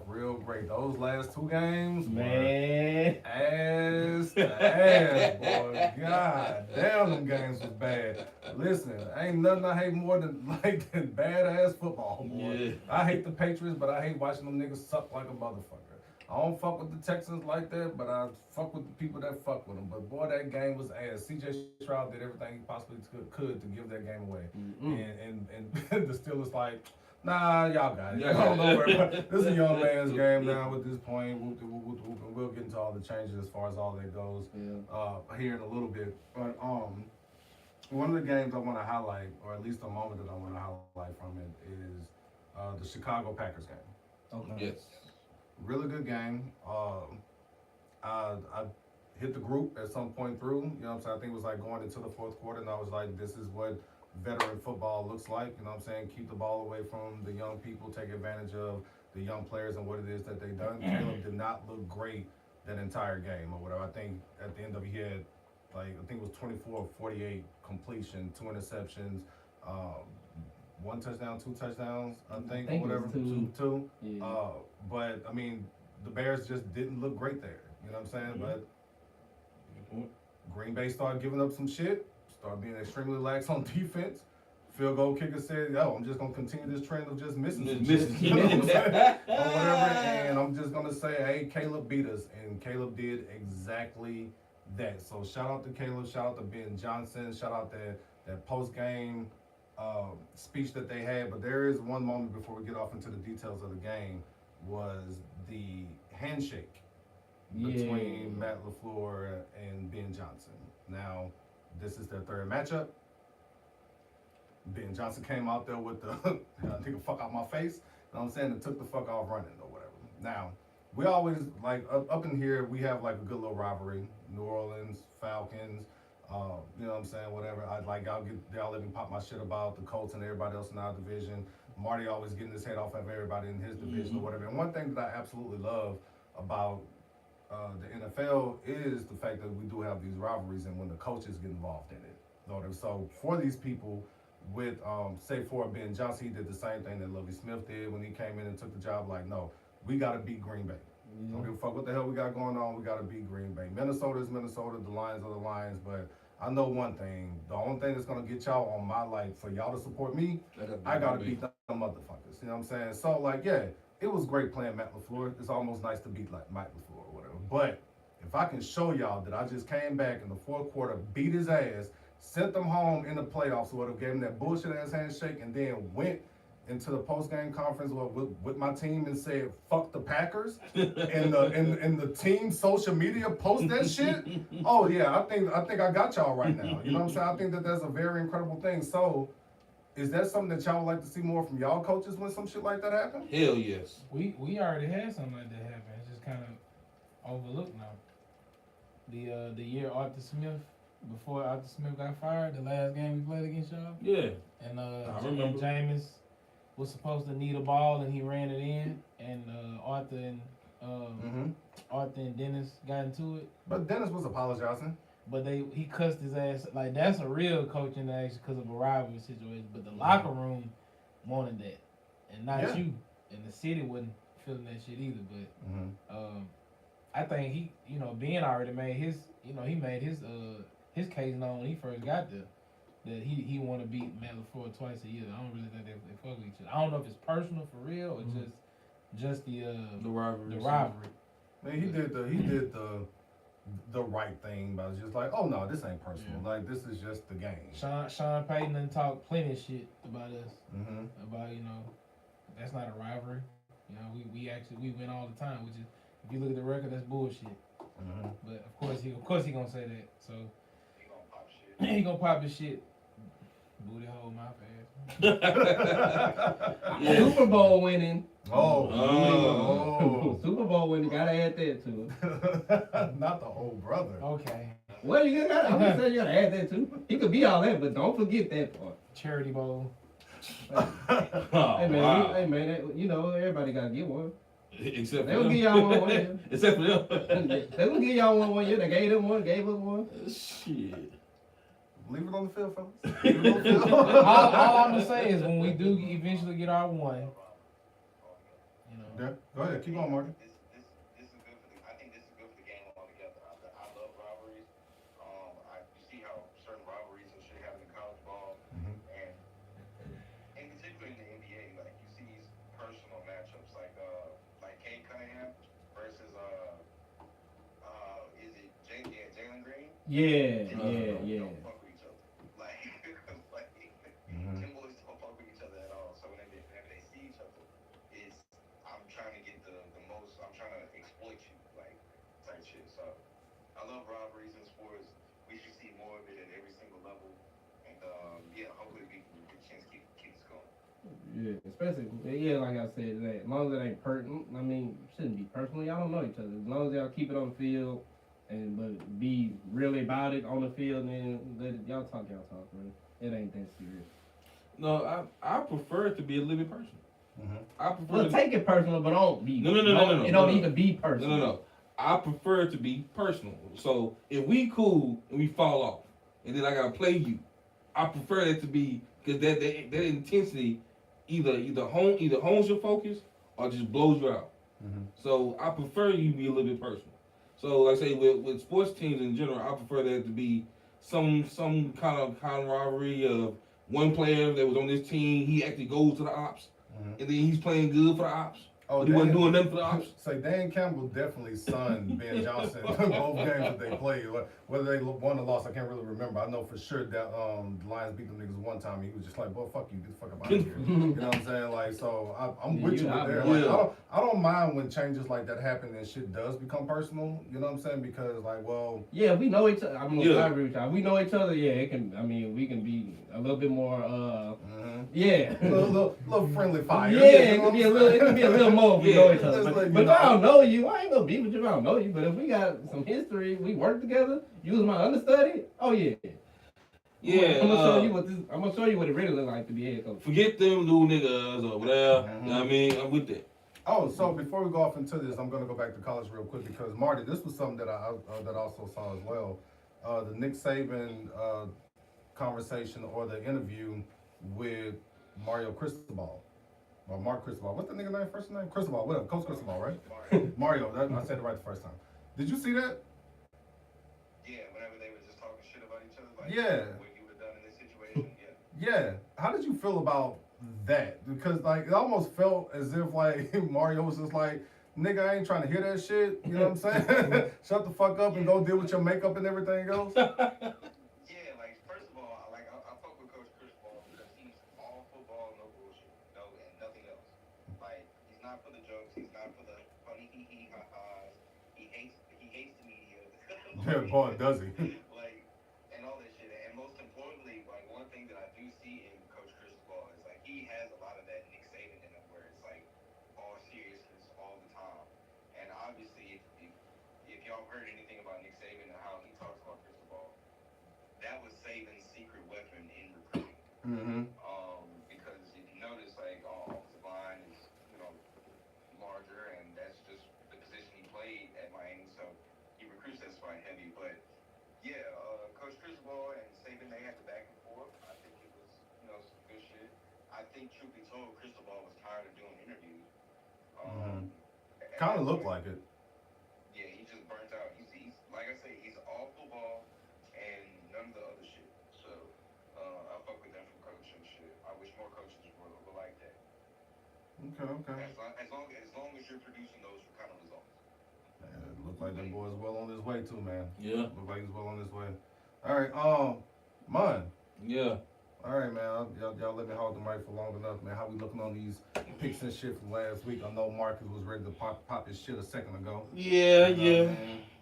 real great. Those last two games, man, ass to ass, boy. God damn, them games was bad. Listen, ain't nothing I hate more than badass football, boy. Yeah. I hate the Patriots, but I hate watching them niggas suck like a motherfucker. I don't fuck with the Texans like that, but I fuck with the people that fuck with them. But boy, that game was ass. CJ Stroud did everything he possibly could to give that game away. And the Steelers like, nah, y'all got it. Don't worry about it. This is a young man's game now at this point. We'll get into all the changes as far as all that goes here in a little bit. But one of the games I want to highlight, or at least a moment that I want to highlight from it, is the Chicago Packers game. Okay. Yes. Really good game. I hit the group at some point through. You know what I'm saying? I think it was like going into the fourth quarter, and I was like, this is what veteran football looks like. You know what I'm saying? Keep the ball away from the young people. Take advantage of the young players and what it is that they've done. Caleb did not look great that entire game or whatever. I think at the end of it, he had, I think it was 24 or 48 completion, 2 interceptions, 1 touchdown, 2 touchdowns, I think or whatever. Two. Yeah. But I mean, the Bears just didn't look great there. You know what I'm saying? But Green Bay started giving up some shit, started being extremely lax on defense. Field goal kicker said, yo, I'm just going to continue this trend of just missing some shit. You know what I'm saying? Or whatever. And I'm just going to say, hey, Caleb beat us. And Caleb did exactly that. So shout out to Caleb. Shout out to Ben Johnson. Shout out that post-game speech that they had. But there is one moment before we get off into the details of the game was the handshake between Matt LaFleur and Ben Johnson. Now, this is their third matchup. Ben Johnson came out there with the nigga fuck out my face. You know what I'm saying? And took the fuck off running or whatever. Now, we always, up in here, we have a good little rivalry. New Orleans, Falcons, you know what I'm saying? Whatever. Y'all let me pop my shit about the Colts and everybody else in our division. Marty always getting his head off of everybody in his division or whatever. And one thing that I absolutely love about the NFL is the fact that we do have these rivalries and when the coaches get involved in it. So for these people with say for it being Johnson, he did the same thing that Lovie Smith did when he came in and took the job. Like, no, we got to beat Green Bay. Don't give a fuck what the hell we got going on. We got to beat Green Bay. Minnesota is Minnesota. The Lions are the Lions. But I know one thing. The only thing that's going to get y'all on my, like, for y'all to support me, I got to beat them motherfuckers. You know what I'm saying? So, like, yeah, it was great playing Matt LaFleur. It's almost nice to beat, like, Mike LaFleur or whatever. But if I can show y'all that I just came back in the fourth quarter, beat his ass, sent them home in the playoffs, or whatever, gave him that bullshit-ass handshake, and then went into the post-game conference with my team and said, fuck the Packers, and the team social media post that shit. Oh yeah, I think I got y'all right now. You know what I'm saying? I think that that's a very incredible thing. So is that something that y'all would like to see more from y'all coaches when some shit like that happen? Hell yes. We already had something like that happen. It's just kind of overlooked now. The year Arthur Smith, before Arthur Smith got fired, the last game we played against y'all. Yeah. And I remember. Jameis was supposed to need a ball and he ran it in, and Arthur and Dennis got into it. But Dennis was apologizing. But he cussed his ass. Like, that's a real coaching action because of a rivalry situation. But the locker room wanted that, and not you. And the city wasn't feeling that shit either. But I think he, Ben already made his, he made his case known when he first got there. That he want to beat Matt LaFleur twice a year. I don't really think they fuck with each other. I don't know if it's personal for real or just the rivalry. The rivalry. Man, he did the right thing by just like, oh no, this ain't personal. Like, this is just the game. Sean Payton done talked plenty of shit about us. About that's not a rivalry. We win all the time. Which is, if you look at the record, that's bullshit. But of course he gonna say that. So he gonna pop his shit. Booty hole my ass. Super Bowl winning. Oh. Super Bowl winning. Gotta add that to it. Not the whole brother. Okay. Well, I'm just saying you gotta add that too. He could be all that, but don't forget that part. Charity Bowl. Hey man, everybody gotta get one. Except they will give y'all one year. Except for them. They will give y'all one year. They gave them one, gave us one. Shit. Leave it on the field, fellas. Leave it on the field. all I'm gonna say is when we do eventually get our one, Yeah, go ahead. Keep going, Marty. This is good for I think this is good for the game altogether. I love rivalries. You see how certain rivalries and shit happen in college ball, and in particular in the NBA, like you see these personal matchups, like Kate Cunningham versus is it Jalen Green? Yeah. Don't fuck with each other. Them boys don't fuck with each other at all. So whenever they see each other, I'm trying to get the most. I'm trying to exploit you, like type shit. So I love rivalries in sports. We should see more of it at every single level. And hopefully we can get a chance to keep this going. Yeah, especially like I said, as long as it ain't personal. I mean, shouldn't be personal. Y'all don't know each other. As long as y'all keep it on the field. But be really about it on the field, and then let y'all talk, man. It ain't that serious. No, I prefer it to be a little bit personal. I prefer take it personal, but don't be. No. It don't need to be personal. No. I prefer it to be personal. So if we cool and we fall off, and then I gotta play you, I prefer that to be because that intensity either hones your focus or just blows you out. So I prefer you be a little bit personal. So, like I say, with sports teams in general, I prefer that to be some kind of rivalry of one player that was on this team. He actually goes to the ops, and then he's playing good for the ops. Oh, he wasn't doing nothing for the ops. So Dan Campbell definitely sunned Ben Johnson both games that they played. Whether they won or lost, I can't really remember. I know for sure that the Lions beat them niggas one time. He was just like, "Boy, fuck you, get the fuck up out of here." You know what I'm saying? Like, so I'm with you with that. Like, I don't mind when changes like that happen and shit does become personal. You know what I'm saying? Because yeah, we know each other. I'm gonna agree with y'all. We know each other. Yeah, it can. I mean, we can be a little bit more. Yeah, a little friendly fire. Yeah, it can be a little more if we know each other. But if I don't know you, I ain't gonna be with you if I don't know you. But if we got some history, we work together, you was my understudy, oh yeah. Yeah. I'm gonna show you what it really look like to be a head coach. Forget them new niggas or whatever. You know what I mean? I'm with that. Oh, so before we go off into this, I'm gonna go back to college real quick because Marty, this was something that I also saw as well. The Nick Saban conversation or the interview with Mario Cristobal. Or Mark Cristobal. What's the nigga name? First name? Cristobal. Whatever. Coach Cristobal, right? Mario. I said it right the first time. Did you see that? Yeah, whenever they were just talking shit about each other, like what you would have done in this situation, Yeah. How did you feel about that? Because like it almost felt as if like Mario was just like, nigga, I ain't trying to hear that shit. You know what I'm saying? Shut the fuck up and go deal with your makeup and everything else. Yeah, like first of all, I fuck with Coach Cristobal because he's all football, no bullshit, no and nothing else. Like he's not for the jokes, he's not for the funny hee ha ha's. He hates the media. Yeah, boy, does he? Like and all that shit. And most importantly, like one thing that I do see in Coach Cristobal is like he has a lot of that Nick Saban in him, where it's like all seriousness all the time. And obviously, if y'all heard anything about Nick Saban and how he talks about Cristobal, that was Saban's secret weapon in recruiting. Mm-hmm. Because if you notice, like offensive line is larger, and that's just the position he played at Miami. So he recruits that spot heavy. But yeah, Coach Cristobal and Saban, they had the back and forth. I think it was some good shit. I think truth be told, Cristobal was tired of doing interviews. Kind of looked like it. Yeah, he just burnt out. He's like I say, he's all football and none of the other shit. So I fuck with them from coaching shit. I wish more coaches were like that. Okay. As long as you're producing those kind of results. Man, it looked like that boy's well on his way too, man. Yeah. Look like he's well on his way. All right, Mun. Yeah. All right, man. Y'all let me hold the mic for long enough, man. How we looking on these picks and shit from last week? I know Marcus was ready to pop his shit a second ago. Yeah, You know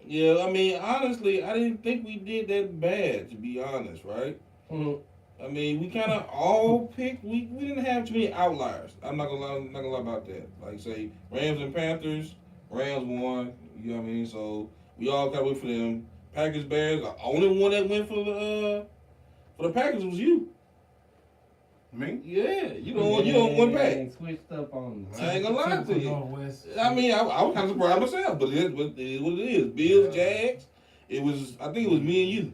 yeah. I mean, honestly, I didn't think we did that bad, to be honest, right? Mhm. I mean, we kind of all picked. We didn't have too many outliers. I'm not gonna lie about that. Like say Rams and Panthers. Rams won. You know what I mean? So we all got to wait for them. Packers Bears. The only one that went for the Packers was you. Me? Yeah, you don't win back. Switched up on. I ain't gonna lie to you. Northwest. I mean, I was kind of surprised myself, but it is what it is. Bills, Jags. I think it was me and you.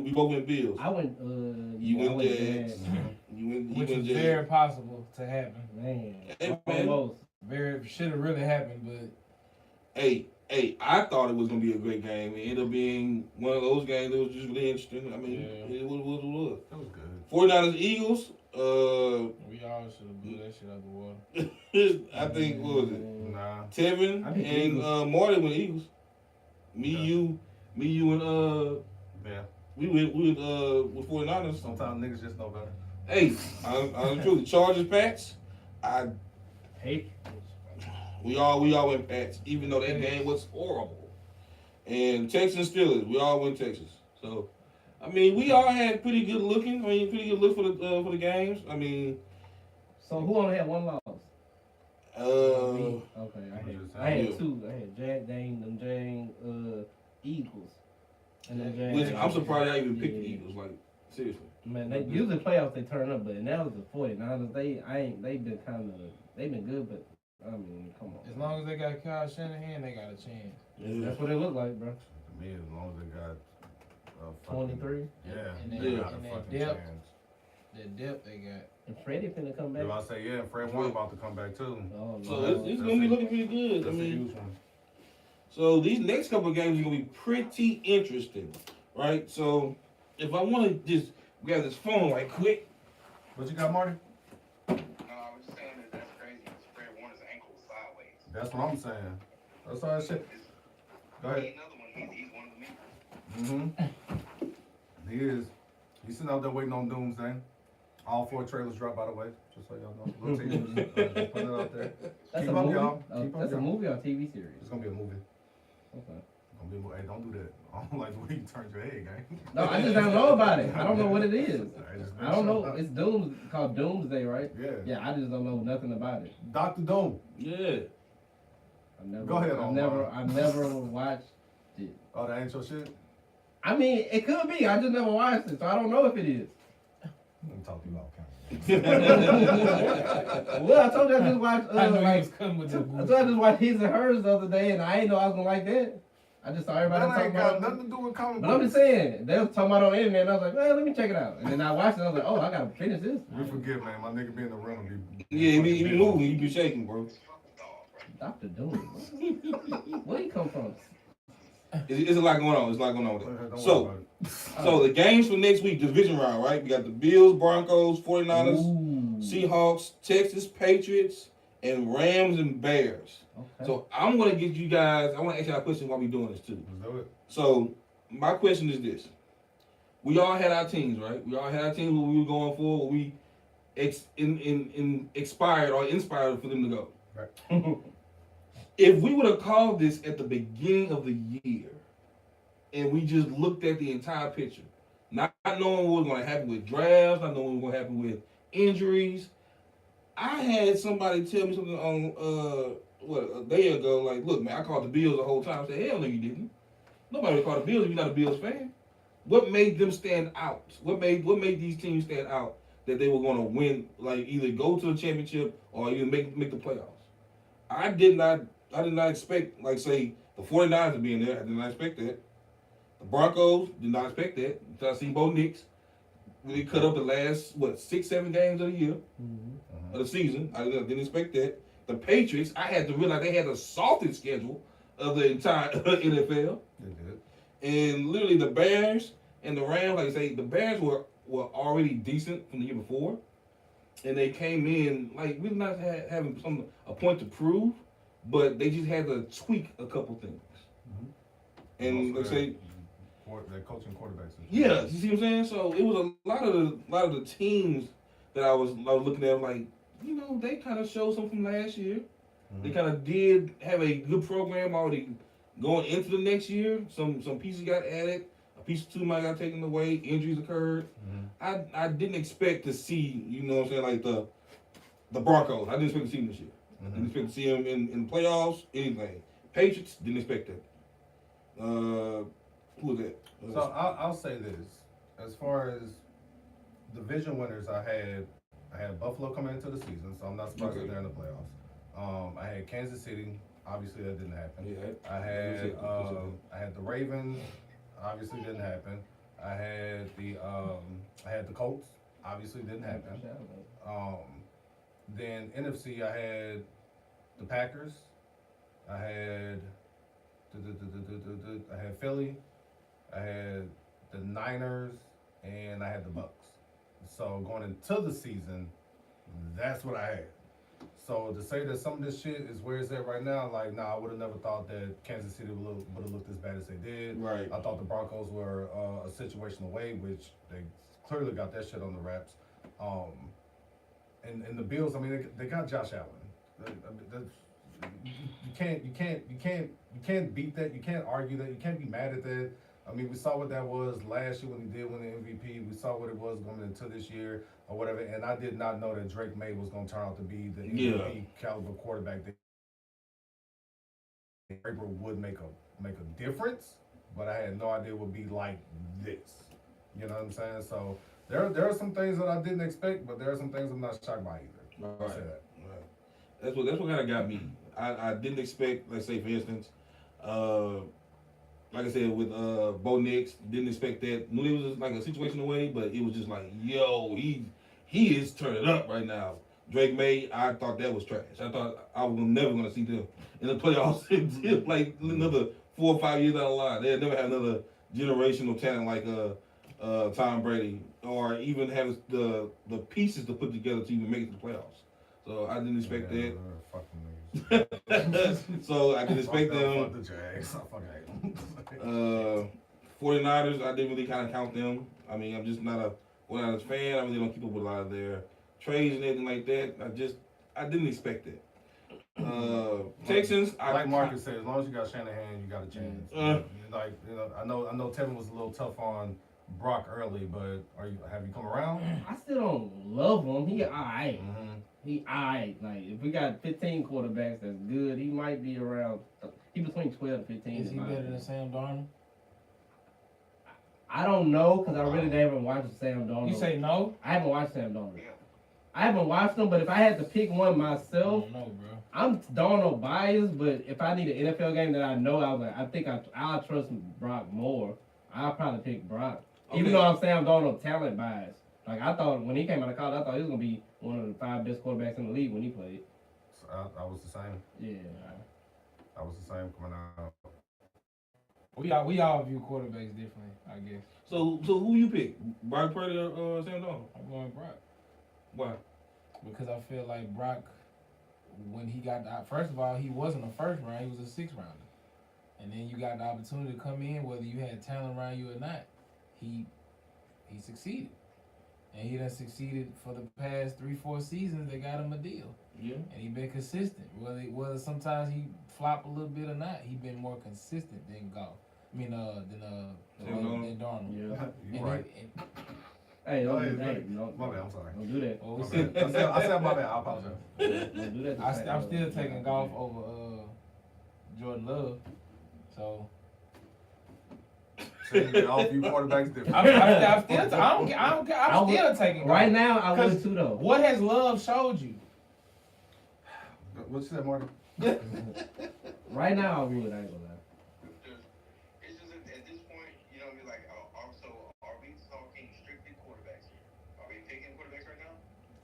We both went Bills. I went. You I went went Jags. Jags. Which is Jags. very possible to happen. Hey, man. Almost. Very should have really happened, but Hey, I thought it was gonna be a great game. It ended up being one of those games that was just really interesting. I mean, it was. That was good. 49ers Eagles. we all should have blew that shit out the water. I think what was it? Nah. Tevin I think and Eagles. Marty went Eagles. Me, you, and Yeah. we went with 49ers. Sometimes niggas just know better. Hey, I'm truly Chargers Pats. Hey. We all went Pats, even though that game was horrible. And Texans Steelers, we all went Texas. So, I mean, we all had pretty good look for the games. I mean, So who only had one loss? uh, Okay, I had two. I had Eagles. And them Jags. which I'm surprised I even picked the Eagles. Like, seriously. Man, they usually playoffs they turn up, but that was the 49ers. They've been good, but I mean, come on. As long as they got Kyle Shanahan, they got a chance. That's what it looked like, bro. To me, as long as they got 23. Yeah, And they that- got a and that fucking depth. chance. The depth they got. And Freddie finna come back. If I say Fred Warren about to come back too. Oh, So no. it's gonna be looking pretty good. I That's a mean, huge one. so these next couple of games are gonna be pretty interesting, right? So if I want to just grab this phone right quick. What you got, Marty? No, I was just saying that's crazy. Fred Warner's ankle was sideways. That's what I'm saying. That's all that shit. Go ahead. He's another one. He's one of the makers. He is. He's sitting out there waiting on Doomsday. All 4 trailers dropped, by the way, just so y'all know. Little teasers, just put it out there. That's Keep a up, movie. y'all. Oh, Keep up, that's a y'all. movie or TV series. It's gonna be a movie. Okay. Gonna be a movie. Hey, don't do that. I don't like the way you turned your head, gang. No, I just don't know about it. I don't know what it is. Hey, just I don't know. make It's called Doomsday, right? sure. Yeah. Yeah, I just don't know nothing about it. Dr. Doom. Yeah. Go ahead, I've never watched it. Oh, that ain't your shit? I mean, it could be. I just never watched it, so I don't know if it is. Let me talk to you off camera. Well, I told you I just watched. I knew he was coming with I told you I just watched His and Hers the other day, and I didn't know I was gonna like that. I just saw everybody That talking ain't about got nothing to do with comic But I'm books. just saying, they was talking about it on the internet, and I was like, man, let me check it out. And then I watched it, and I was like, oh, I gotta finish this. We forget, man. My nigga be in the rental. Yeah, he be moving, he be shaking, bro. Dr. Doom. Where he come from? It's a lot going on. It's a lot going on with Don't that. worry So, about it. so the games for next week, division round, right? We got the Bills, Broncos, 49ers, Ooh. Seahawks, Texas, Patriots, and Rams and Bears. Okay. So I'm gonna get you guys. I want to ask y'all a question while we doing this too. Let's do it. So my question is this: we all had our teams, right? We all had our teams where we were going for, where we expired or inspired for them to go. Right. If we would have called this at the beginning of the year, and we just looked at the entire picture, not knowing what was going to happen with drafts, not knowing what was going to happen with injuries, I had somebody tell me something on a day ago, like, look, man, I called the Bills the whole time. I said, hell no, you didn't. Nobody would call the Bills if you're not a Bills fan. What made them stand out? What made these teams stand out that they were going to win, like either go to the championship or even make the playoffs? I did not expect, like, say, the 49ers to be in there. I did not expect that. The Broncos did not expect that. Until I seen Bo Nix. We cut up the last, 6-7 games of the year, of the season. I didn't expect that. The Patriots, I had to realize they had the softest schedule of the entire NFL. They did. And literally the Bears and the Rams, like I say, the Bears were already decent from the year before. And they came in, like, really not having a point to prove, but they just had to tweak a couple things. And Also, they say, they're coaching quarterbacks. yeah, you see what I'm saying? So it was a lot of the teams that I was looking at, like, you know, they kind of showed something from last year. They kind of did have a good program already going into the next year. Some pieces got added. A piece or two might got taken away. Injuries occurred. I didn't expect to see, you know what I'm saying, like the Broncos. I didn't expect to see them this year. Didn't expect to see them in playoffs, anything. Patriots, didn't expect that. Who was that? So I'll say this: as far as division winners, I had Buffalo coming into the season, so I'm not surprised that they're in the playoffs. I had Kansas City. Obviously, that didn't happen. Yeah. I had the Ravens. Obviously, didn't happen. I had the Colts. Obviously, didn't happen. Then NFC, I had the Packers. I had Philly. I had the Niners, and I had the Bucks. So going into the season, that's what I had. So to say that some of this shit is where it's at right now, like, nah, I would have never thought that Kansas City would have looked as bad as they did. Right. I thought the Broncos were a situation away, which they clearly got that shit on the wraps. And the Bills, I mean, they got Josh Allen. You can't beat that. You can't argue that. You can't be mad at that. I mean, we saw what that was last year when he did win the MVP. We saw what it was going into this year or whatever. And I did not know that Drake May was going to turn out to be the MVP caliber quarterback that would make a difference. But I had no idea it would be like this. You know what I'm saying? So there are some things that I didn't expect, but there are some things I'm not shocked by either. Right. That's what kind of got me. I didn't expect, let's say, for instance, like I said, with Bo Nix, didn't expect that. Knew it was like a situation away, but it was just like, yo, he is turning up right now. Drake May, I thought that was trash. I thought I was never going to see them in the playoffs until like another 4 or 5 years down the line. They'll never have another generational talent like Tom Brady, or even have the pieces to put together to even make it to the playoffs. So I didn't expect that. So I didn't expect them. Fuck the Jags. I fucking hate them. 49ers, I didn't really kind of count them. I mean, I'm just not a 49ers fan. I really don't keep up with a lot of their trades and anything like that. I didn't expect that. Texans, like Marcus said, as long as you got Shanahan, you got a chance. I know Tevin was a little tough on Brock early, but have you come around? I still don't love him. He alright. He alright. Like, if we got 15 quarterbacks that's good, he might be around. He between 12 and 15. Is he better than Sam Darnold? I don't know, because I really haven't watched Sam Darnold. You say no? I haven't watched Sam Darnold. I haven't watched him, but if I had to pick one myself, I don't know, bro. I'm Darnold biased, but if I need an NFL game that I know, I think I'll trust Brock more. I'll probably pick Brock. Okay. Even though I'm saying I'm Darnold talent biased. Like, I thought when he came out of college, I thought he was going to be one of the 5 best quarterbacks in the league when he played. So I was the same. Yeah. I was the same coming out. We all view quarterbacks differently, I guess. So who you pick? Brock Purdy or Sam Darnold? I'm going Brock. Why? Because I feel like Brock, when he got first of all, he wasn't a first round, he was a 6th rounder. And then you got the opportunity to come in, whether you had talent around you or not. He succeeded. And he done succeeded for the past 3-4 seasons. They got him a deal. Yeah. And he been consistent. Whether sometimes he flop a little bit or not, he been more consistent than Goff. I mean, than Darnold. Yeah. You're right. Hey, My bad, I'm sorry. Don't do that. Oh, My bad. I said my bad. I apologize. Don't do that. I'm still taking Goff over Jordan Love. So All few quarterbacks different. I'm still taking Goff. Right now, I would too, though. What has Love showed you? What you said, Marty? Right now, I would. I ain't gonna lie. It's just at this point, you know, like, so are we talking strictly quarterbacks here? Are we picking quarterbacks right now?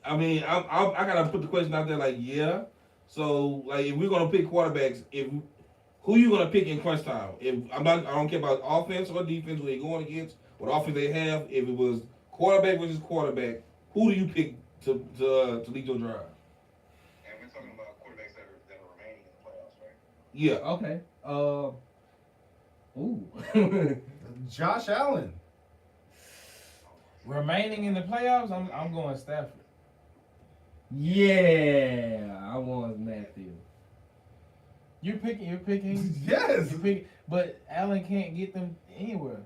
I mean, I gotta put the question out there. Like, yeah. So, like, if we're gonna pick quarterbacks, who you gonna pick in crunch time? I don't care about offense or defense who they going against, what offense they have. If it was quarterback versus quarterback, who do you pick to lead your drive? And we're talking about quarterbacks that are remaining in the playoffs, right? Yeah. Okay. Josh Allen. Remaining in the playoffs, I'm going Stafford. Yeah, I want Matthew. You're picking. Yes. You're picking, but Allen can't get them anywhere.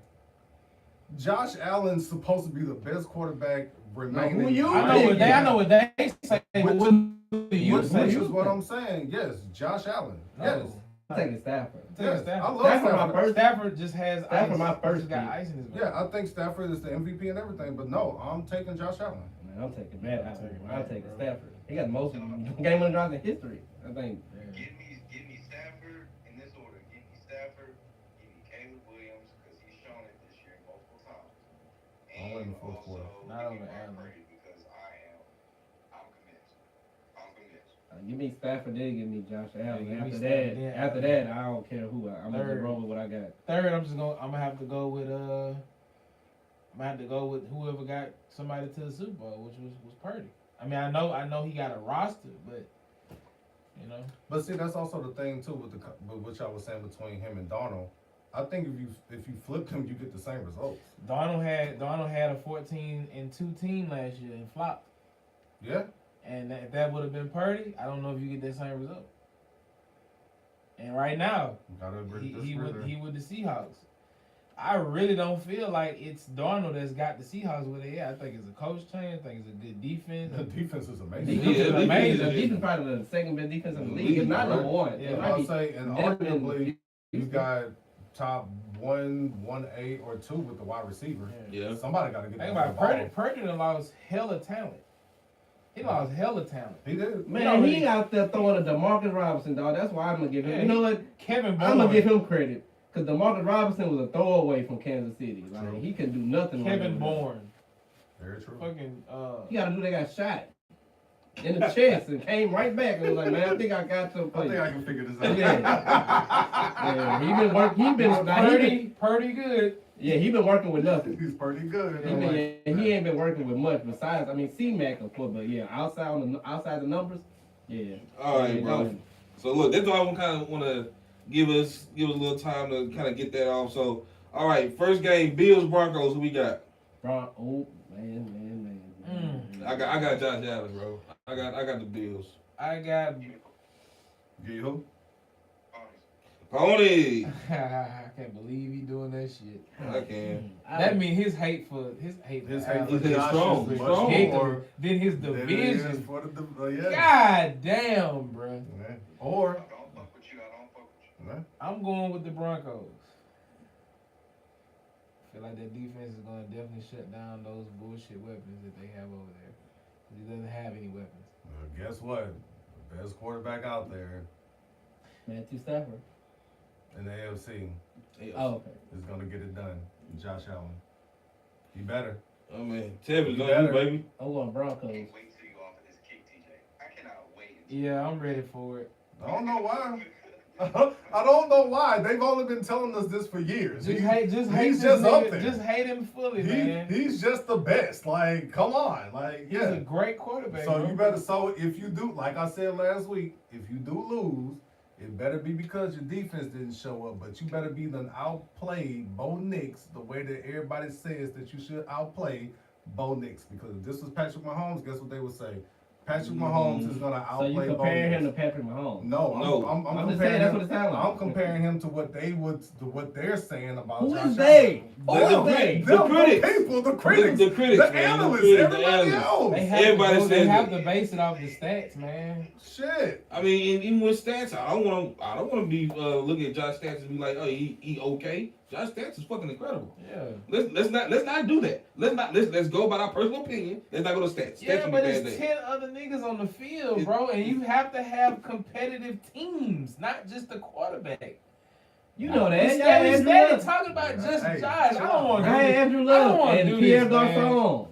Josh Allen's supposed to be the best quarterback remaining. who you I know what they say. But what do you say? Which is what I'm saying. Yes, Josh Allen. No. Yes. I'm taking Stafford. Yes. Stafford. I love Stafford, Stafford. my first. Stafford just has Stafford ice. my first He's got pick. ice in his mouth. Yeah, I think Stafford is the MVP and everything, but no, I'm taking Josh Allen. Man, I'm taking Matt. I'm taking Stafford. He got the most game-winning drives in history. I think. Give me Stafford in this order. Give me Stafford. Give me Caleb Williams because he's shown it this year multiple times. All in the fourth also, quarter. Not give me over Brock Allen. Purdy because I'm convinced. I'm convinced. Give me Stafford, then give me Josh Allen. give me After Stafford, that, then after Allen. that, I don't care who. I'm gonna just roll with what I got. Third, I'm gonna have to go with whoever got somebody to the Super Bowl, which was Purdy. I mean, I know he got a roster, but you know. But see, that's also the thing too with what y'all was saying between him and Darnold. I think if you flip them, you get the same results. Darnold had a 14-2 team last year and flopped. Yeah. And if that would have been Purdy, I don't know if you get that same result. And right now, Gotta agree. he with the Seahawks. I really don't feel like it's Darnold that's got the Seahawks where they at. I think it's a coach change. I think it's a good defense. The defense is amazing. Defense is Yeah, amazing. yeah. Defense probably the second best defense in the league, if not number one. Yeah, It might I'll be say, and better than arguably, you Houston. got top 1A or 2 with the wide receiver. Yeah. Somebody got to get Think that about ball. it. Purdy done lost hella talent. He lost hella talent. He did. Man, he out there throwing a DeMarcus Robinson, dog. That's why I'm gonna give him. Yeah, You know what? Kevin I'm Bourne. gonna give him credit because DeMarcus Robinson was a throwaway from Kansas City. Like True. he can do nothing. Kevin like Bourne. Very true. Fucking He got a dude that got shot in the chest and came right back and was like, "Man, I think I got to I play." think I can figure this out. Yeah, he been working. Purdy good. He been working with nothing. He's pretty good. He ain't been working with much besides. I mean, C-Mac of course, but yeah, outside the numbers, yeah. All right, Yeah, bro. no. So look, that's all I kind of want to give us a little time to kind of get that off. So, all right, first game, Bills Broncos. Who we got? Oh man. I got Josh Allen, bro. I got the Bills. I got. Give you who? Pony. I can't believe he doing that shit. I can. That mean his hate for Allen for Josh Josh is is strong. much more than his than it is division. for the yeah. God damn, bro. Yeah. Or I don't fuck with you. yeah. I'm going with the Broncos. I feel like that defense is going to definitely shut down those bullshit weapons that they have over there. He doesn't have any weapons. Guess what? Best quarterback out there Matthew Stafford. in the AFC Oh, okay. is gonna get it done. Josh Allen. He better. Oh man, Tevin, You on better. you, baby. I'm going Broncos. Can't wait till you offer this kick, TJ. I cannot wait. Yeah, I'm ready for it. I don't know why. I don't know why. They've only been telling us this for years. Just He's hate just this up nigga. there. Just hate him fully, man. He's just the best. Like, come on. Like, He's yeah. a great quarterback. So bro. you better. So if you do, like I said last week, if you do lose, it better be because your defense didn't show up. But you better be the outplayed Bo Nix the way that everybody says that you should outplay Bo Nix. Because if this was Patrick Mahomes, guess what they would say? Patrick Mahomes is gonna So you outplay Bo comparing him to Nix. Patrick Mahomes? No, No. I'm I'm just comparing saying that's him. what it sounds like. I'm comparing him to what they would, to what they're saying about. Who Josh is they? Allen. Who is they? The critics. People, the critics, The critics, the man. analysts, The everybody analysts. else. They have Everybody to, says they have that. to base it off the stats, man. Shit. I mean, and even with stats, I don't want to be looking at Josh stats and be like, oh, he okay. Josh stats is fucking incredible. Yeah. Let's not do that. Let's go by our personal opinion. Let's not go to stats. Yeah, Stats but be bad it's day. 10 other niggas on the field, bro, and you have to have competitive teams, not just the quarterback. You know that. We Yeah, steady Andrew talking Luck. about just Hey, Josh. I don't want to Hey, Andrew Luck wanna and do Pierre this, man. Garçon.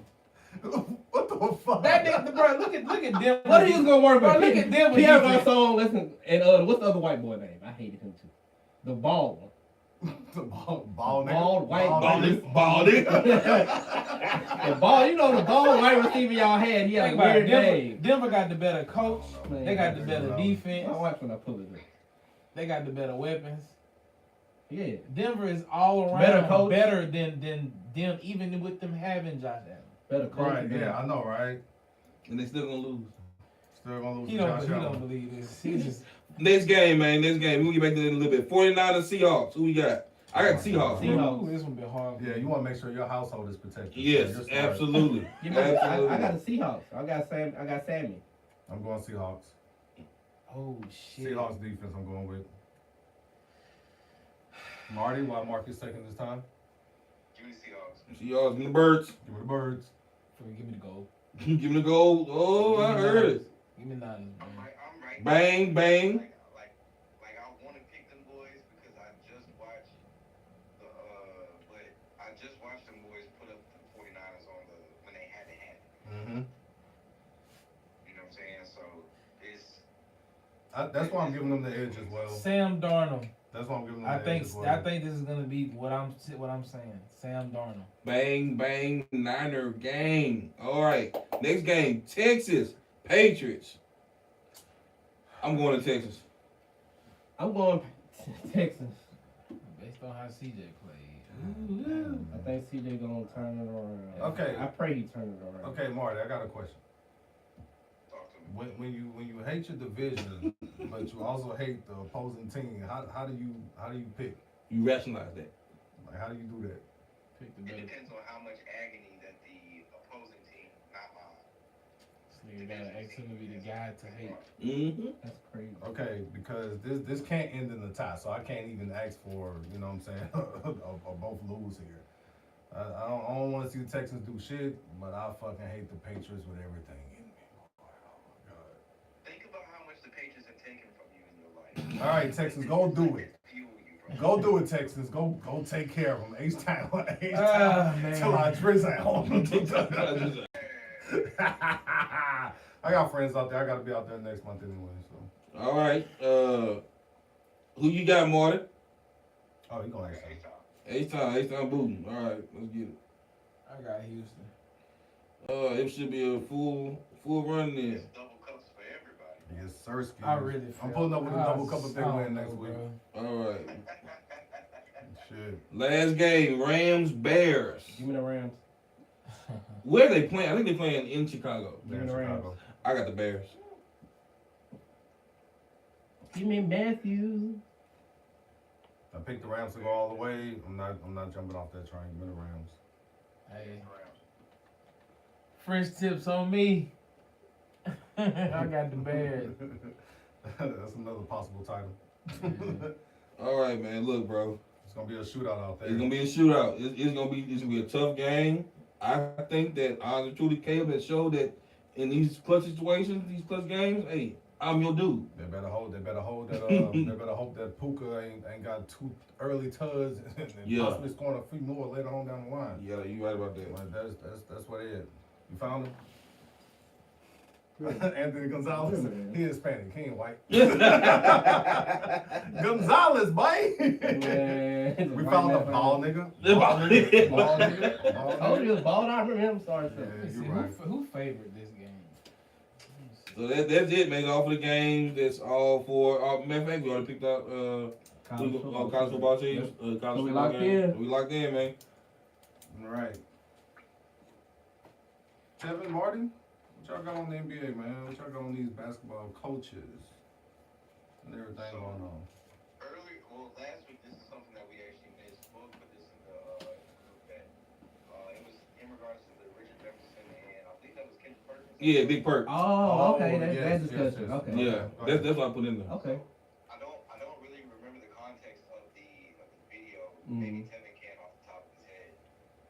What the fuck? That nigga, bro, look at Denver. What are you gonna work Bro, with? look at Denver. Pierre defense. Garçon, listen, and what's the other white boy name? I hated him too. The bald one. The ball Bald white Baldy. The ball, you know the ball wide receiver y'all had. He had Think a about it. weird name. Denver got the better coach. Man, They got the better My defense. wife when I pull it. They got the better weapons. Yeah. Denver is all around Better coach. better than them, even with them having Josh Allen. Better coach. Right, yeah, I know, right? And they still gonna lose. Still gonna lose He to don't, Josh he Allen. don't believe this. He just Next game, man. Next game. We're gonna get back to that in a little bit. 49ers Seahawks. Who we got? I got Seahawks. Seahawks. This one be hard. Yeah, you want to make sure your household is protected. Yes, So you're smart. absolutely. You know, Absolutely. I got the Seahawks. I got Sammy. I'm going Seahawks. Oh shit. Seahawks defense I'm going with. Marty, why Marcus taking this time? Give me Seahawks. Seahawks and the Birds. Give me the birds. Give me the goal. Give me the gold. Oh, I heard it. Give me Niners, man. I'm right. Bang, bang. Like I want to pick them boys because I just watched the but I just watched them boys put up the 49ers on when they had to have it. Mm-hmm. You know what I'm saying? So it's That's why I'm giving them the edge as well. Sam Darnold. That's why I'm giving them I the think edge as well. I think this is gonna be what I'm saying. Sam Darnold. Bang, bang, Niner gang. All right. Next game, Texas Patriots. I'm going to Texas. I'm going Texas. Based on how CJ played. I think CJ gonna turn it around. Okay. I pray he turn it around. Okay, Marty, I got a question. talk to me. When you hate your division, but you also hate the opposing team, how do you pick? You rationalize that. Like, how do you do that? Pick the It better. depends on how much agony that the opposing team, not mine. This nigga gotta ask him to be the guy to hate. Mm-hmm. That's crazy. Okay, because this can't end in a tie, so I can't even ask for, you know what I'm saying, or both lose here. I don't want to see the Texans do shit, but I fucking hate the Patriots with everything in me. Oh my God. Think about how much the Patriots have taken from you in your life. All right, Texans, go do it. Fuel you, bro. Go do it, Texans. Go take care of them. H-Town, man. till I drizzle out. I got friends out there. I got to be out there next month anyway. So. All right. Who you got, Marty? Oh, you going H-Town. H-Town booting. All right, let's get it. I got Houston. It should be a full run then. It's double cups for everybody. Yes, sir. I really I'm feel- pulling up with a I double cup if they don't win know, next week. bro. All right. Shit. Last game, Rams Bears. Give me the Rams. Where are they playing? I think they're playing in Chicago. Give me the Rams. Chicago. I got the Bears. Give me Matthews. I picked the Rams to go all the way. I'm not jumping off that train. Give me the Rams. Hey, French tips on me. I got the Bears. That's another possible title. All right, man. Look, bro. It's gonna be a shootout out there. It's gonna be a shootout. It's gonna be a tough game. I think that honestly, truly, Caleb has showed that in these clutch situations, these clutch games, hey, I'm your dude. They better hope that. they better hope that Puka ain't got 2 early tuds and possibly scoring a few more later on down the line. Yeah, you right about that. But that's what it is. You found him. Anthony Gonzalez. He is Hispanic. He ain't white. Gonzalez, boy. We found the ball nigga. Ball nigga. I told you it was bald. I remember him starting. Who favored this game? So that's it, man. All for the games. That's all for. Matter of fact, we already picked out college football teams. Yep. College we football locked in. We locked in, man. All right. Kevin Martin, what y'all got on the NBA, man? What y'all got on these basketball coaches and everything going on? Last week, this is something that we actually missed. We'll put this in the group chat. It was in regards to the Richard Jefferson, and I think that was Ken Perkins. Yeah, Big Perk. Oh, okay. That's yes, discussion. yes. Okay. Yeah, that's what I put in there. Okay. I don't really remember the context of the video. Maybe Tevin can off the top of his head,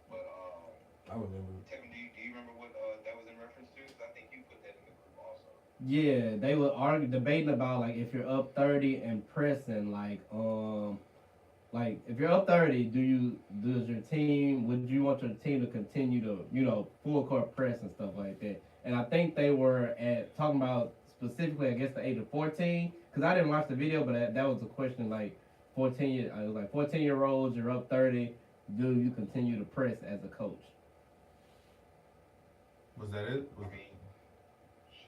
but I remember. Tevin, do you remember what that was in reference to? Because I think you put that in the group also. Yeah, they were debating about like if you're up 30 and pressing, like if you're up 30, would you want your team to continue to, full court press and stuff like that? And I think they were talking about specifically, I guess, the age of 14, because I didn't watch the video, but that was a question like 14-year-olds, you're up 30, do you continue to press as a coach? Was that it?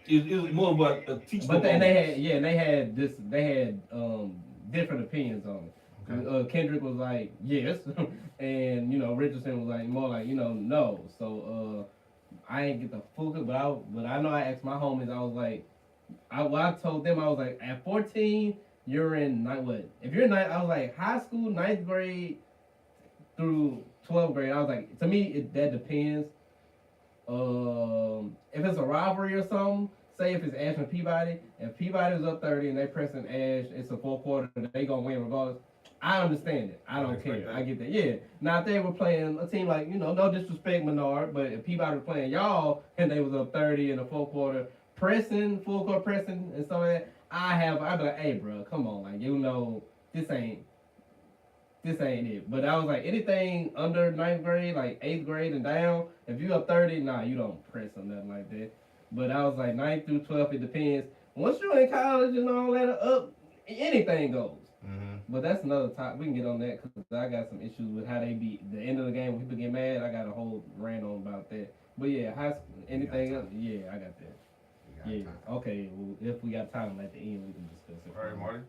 It was more about a teaching. But they had different opinions on it. Okay. Kendrick was like, yes. And, Richardson was like, more like, no. So, I ain't get the full cut, but I know I asked my homies, I was like, I told them, I was like, at 14, you're in if you're in I was like, high school, 9th grade through 12th grade, I was like, to me, that depends. If it's a rivalry or something, say if it's Ash and Peabody, if Peabody's up 30 and they pressing Ash, it's a 4 quarter, they gonna win regardless. I understand it. I don't care. I get that. Yeah. Now if they were playing a team like, no disrespect Menard, but if Peabody was playing y'all and they was up 30 in the 4 quarter pressing, full court pressing and stuff like that, I'd be like, hey bro, come on, like this ain't it. But I was like, anything under 9th grade, like 8th grade and down, if you up 30, nah, you don't press or nothing like that. But I was like 9th through 12th, it depends. Once you're in college and all that up, anything goes. Mm-hmm. But that's another topic. We can get on that because I got some issues with how they be the end of the game when people get mad. I got a whole rant on about that. But yeah, high school, anything else? Yeah, I got that. Yeah. Okay. Well, if we got time at the end, we can discuss it. All right, Marty.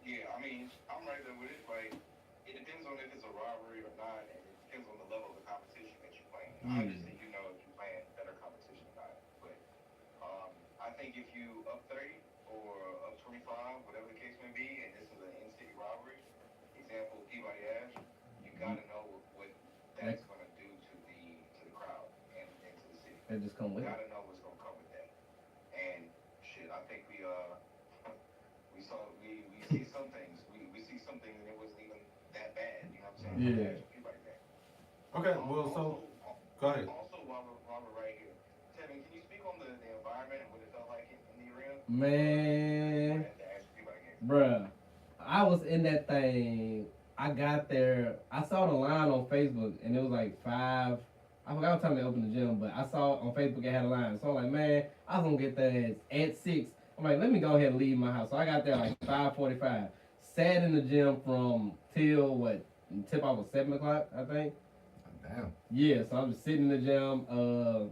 Yeah, I mean, I'm right there with it. Like, it depends on if it's a rivalry or not, and it depends on the level of the competition that you're playing. Obviously, if you're playing better competition or not. But I think if you up 30 or up 25, whatever the case may be, and this is an in-city rivalry, example Peabody Ash, you gotta know what that's gonna do to the crowd and to the city. That just come with You it. gotta know what's gonna come with that. And shit, I think we see some things. We see something and it wasn't even that bad. You know what I'm saying? Yeah. Okay, well, so go ahead. Also, while we're right here, Tevin, can you speak on the environment and what it felt like in the arena? Man, bruh, I was in that thing. I got there. I saw the line on Facebook and it was like 5. I forgot what time they opened the gym, but I saw on Facebook it had a line. So I'm like, man, I was gonna get there at 6. I'm like, let me go ahead and leave my house. So I got there like 5:45. Sat in the gym from till tip off was 7 o'clock, I think. Damn. Yeah, so I'm just sitting in the gym.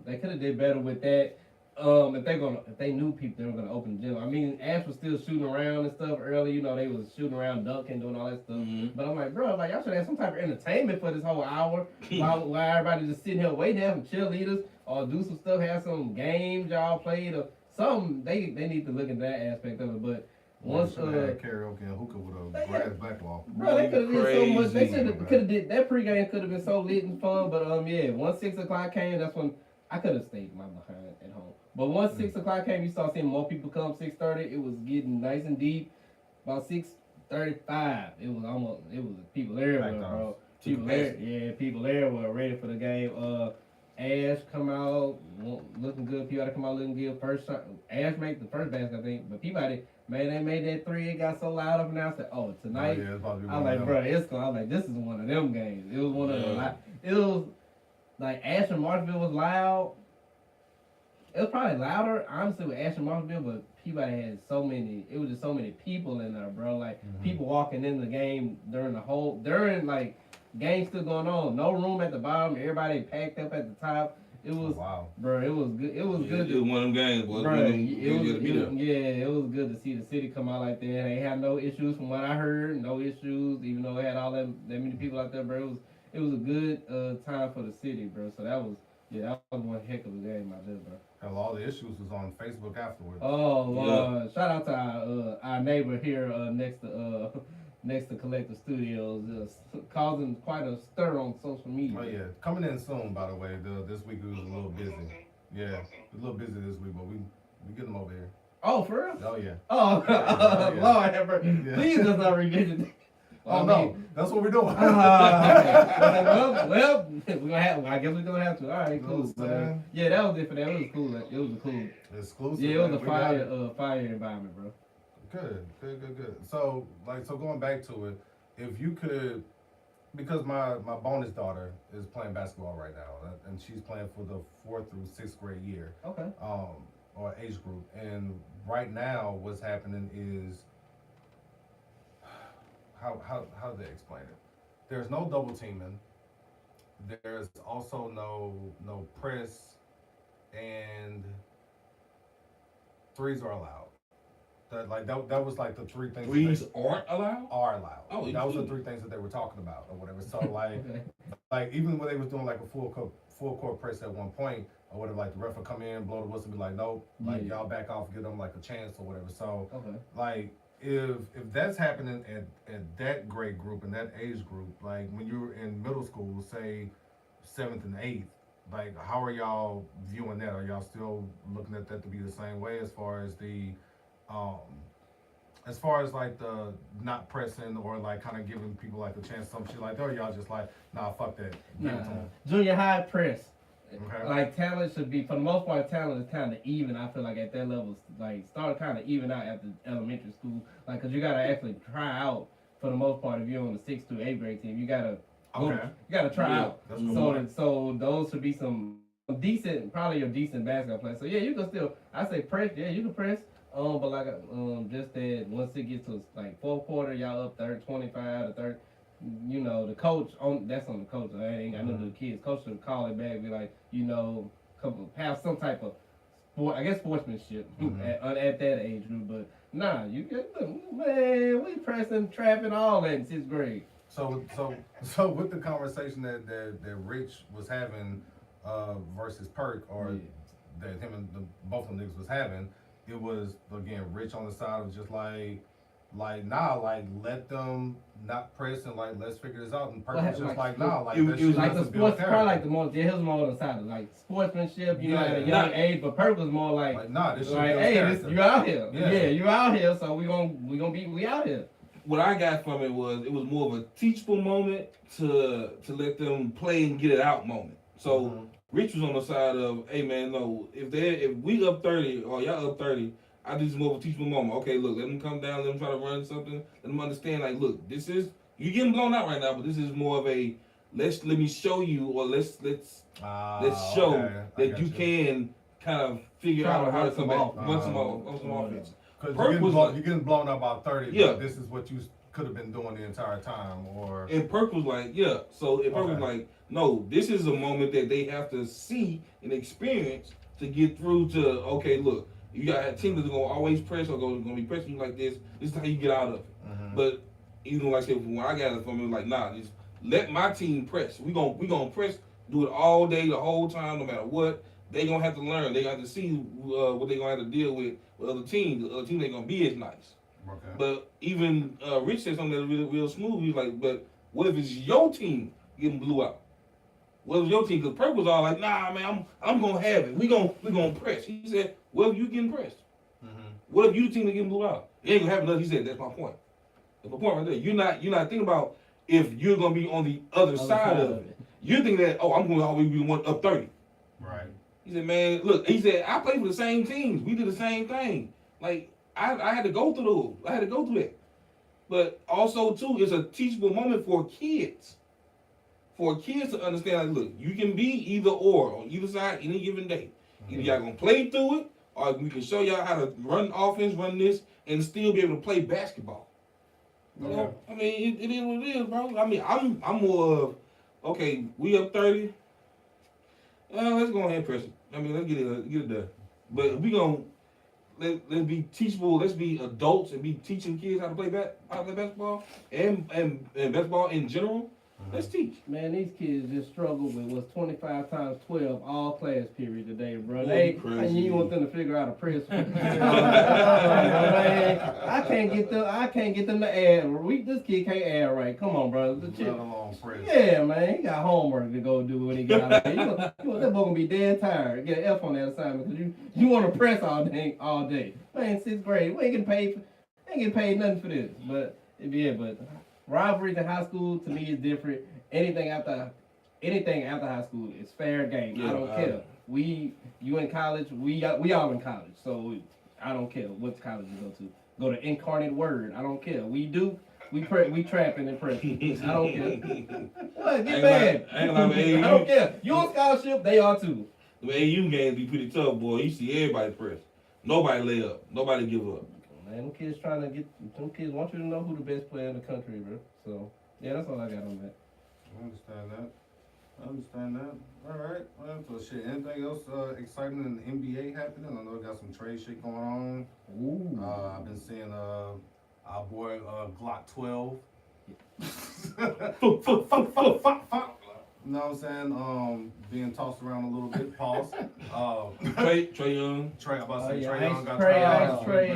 They could have did better with that. If they knew people, they were gonna open the gym. I mean, Ash was still shooting around and stuff early. They was shooting around, dunking, doing all that stuff. Mm-hmm. But I'm like, bro, like y'all should have some type of entertainment for this whole hour while everybody just sitting here waiting, have some cheerleaders or do some stuff, have some games y'all played or something. They need to look at that aspect of it. But once karaoke and hookah with a grass back wall. Bro, they could have did so much. They Crazy. could have did that pregame could have been so lit and fun. But once 6 o'clock came, that's when I could have stayed my behind at home. But once 6 o'clock came, you start seeing more people come. 6:30, it was getting nice and deep. About 6:35, it was people everywhere, bro. People there were ready for the game. Ash come out looking good. Peabody come out looking good. Ash make the first basket, I think, but Peabody, man, they made that three. It got so loud up and down. I said, oh, tonight. Oh, yeah, it's about to be I was like, bro, I was like, this is one of them games. It was one of them. It was like Ash and Marshville was loud. It was probably louder, honestly, with Ash and Marshville, but Peabody had it was just so many people in there, bro. Like, people walking in the game during like, game still going on. No room at the bottom. Everybody packed up at the top. It was, bro, it was good. It was good. It was one of them games, boy. Bro, it was good to see the city come out like that. They had no issues from what I heard. No issues, even though it had all that many people out there, bro. It was a good time for the city, bro. So that was one heck of a game out there, bro. Hell, all the issues was on Facebook afterwards. Oh, shout out to our neighbor here next to Collective Studios, causing quite a stir on social media. Oh yeah, coming in soon. By the way, this week we was a little busy. Yeah, a little busy this week, but we get them over here. Oh, for real? Oh yeah. Oh, yeah. Lord have mercy. Please let's not revisit that. Oh no, that's what we're doing. Okay. Well, we're gonna have. I guess we're gonna have to. All right, cool. Yeah, that was it for that. It was cool. It was a cool. Exclusive. Yeah, it was a fire environment, bro. Good. So going back to it, if you could, because my bonus daughter is playing basketball right now, and she's playing for the 4th through 6th grade year. Okay. Or age group, and right now what's happening is. How do they explain it? There's no double teaming. There's also no press, and threes are allowed. That was like the three things. Threes aren't allowed? Are allowed. Oh, that was the three things that they were talking about or whatever. So like even when they was doing like a full court press at one point or whatever, like the ref would come in, blow the whistle, be like, nope, like y'all back off, give them like a chance or whatever. So like. If that's happening at that grade group and that age group, like when you're in middle school, say 7th and 8th, like how are y'all viewing that? Are y'all still looking at that to be the same way as far as like the not pressing or like kind of giving people like a chance, some shit like that, or y'all just like, nah, fuck that, give it to them? Junior high press. Okay. Like talent should be, for the most part, talent is kind of even. I feel like at that level, like start kind of even out at the elementary school, like because you gotta actually try out for the most part. If you're on the 6th through 8th grade team, you gotta try out. So those should be some decent, probably your decent basketball players. So yeah, you can still, I say press. Yeah, you can press. But like just that once it gets to like 4th quarter, y'all up 25 to 30. You know, the coach that's on the coach. I ain't got nothing to do with the kids. Coach should call it back, be like, you know, have some type of sportsmanship at that age group. But nah, you get man, we pressing, trapping, all that in 6th grade. So with the conversation that Rich was having versus Perk, or that him and both of them niggas was having, it was again Rich on the side of just like nah, like let them not press and like let's figure this out. And Perk was just like nah, like it was like the sports, probably like the more. Yeah, his was more on the side of like sportsmanship, you know, at a young age. But Perk was more like nah, this like hey, you out here, yeah, you out here, so we out here. What I got from it was more of a teachable moment to let them play and get it out moment. So Rich was on the side of, hey man, no, if we up 30 or y'all up 30. I do more of a teachable moment. Okay, look, let them come down, let them try to run something, let them understand, like, look, this is, you're getting blown out right now, but this is more of a, let me show you, or let's show that you can kind of figure out how to come back, run some offense. Because you're getting blown out by 30, but this is what you could have been doing the entire time, or... And Perk was like, Perk was like, no, this is a moment that they have to see and experience to get through to, okay, look, you got a team that's gonna always press or gonna be pressing you like this. This is how you get out of it. But even like I said, when I got it from it, like nah, just let my team press. We gonna press, do it all day, the whole time, no matter what. They gonna have to learn. They got to see what they gonna have to deal with other teams. The other team ain't gonna be as nice. Okay. But even Rich said something that's real smooth. He's like, but what if it's your team getting blew out? What if your team? Because Perk was all like, nah, man, I'm gonna have it. We gonna press. He said, what if you getting pressed? What if you team are getting blew out? It ain't gonna happen. He said, that's my point. That's my point right there. You're not thinking about if you're gonna be on the other side of it. You're thinking that, I'm gonna always be one up 30. Right. He said, man, look, he said, I played for the same teams. We did the same thing. Like, I had to go through those. I had to go through that. But also, too, it's a teachable moment for kids. For kids to understand, like, look, you can be either or on either side any given day. Either y'all gonna play through it, or we can show y'all how to run offense, run this, and still be able to play basketball. You know? I mean, it is what it is, bro. I mean, I'm more of, okay, we up 30. Let's go ahead and press it. I mean, let's get it done. But we gonna let's be teachable. Let's be adults and be teaching kids how to play basketball and basketball in general. Let's teach. Man, these kids just struggle with what's 25 times 12 all class period today, bro. Boy, And you want them to figure out a press. I can't get them to add. This kid can't add right. Come on, bro. Yeah, man. He got homework to go do when he got out there. That boy gonna be dead tired. Get an F on that assignment because you want to press all day. Man, 6th grade. We ain't getting paid nothing for this. But rivalries in high school to me is different. Anything after high school is fair game. Yeah, I don't care. You in college, we all in college, so I don't care what college you go to. Go to Incarnate Word. I don't care. We trapping and pressing. I don't care. What? Get mad. I don't care. You on scholarship, they are too. The AU games be pretty tough, boy. You see everybody press. Nobody lay up. Nobody give up. Man, them kids want you to know who the best player in the country, bro. So, yeah, that's all I got on that. I understand that. All right. Well, so shit. Anything else exciting in the NBA happening? I know we got some trade shit going on. Ooh. I've been seeing our boy Glock 12. You know what I'm saying? Being tossed around a little bit. Pause. Trae Young. Trae Young got Trae.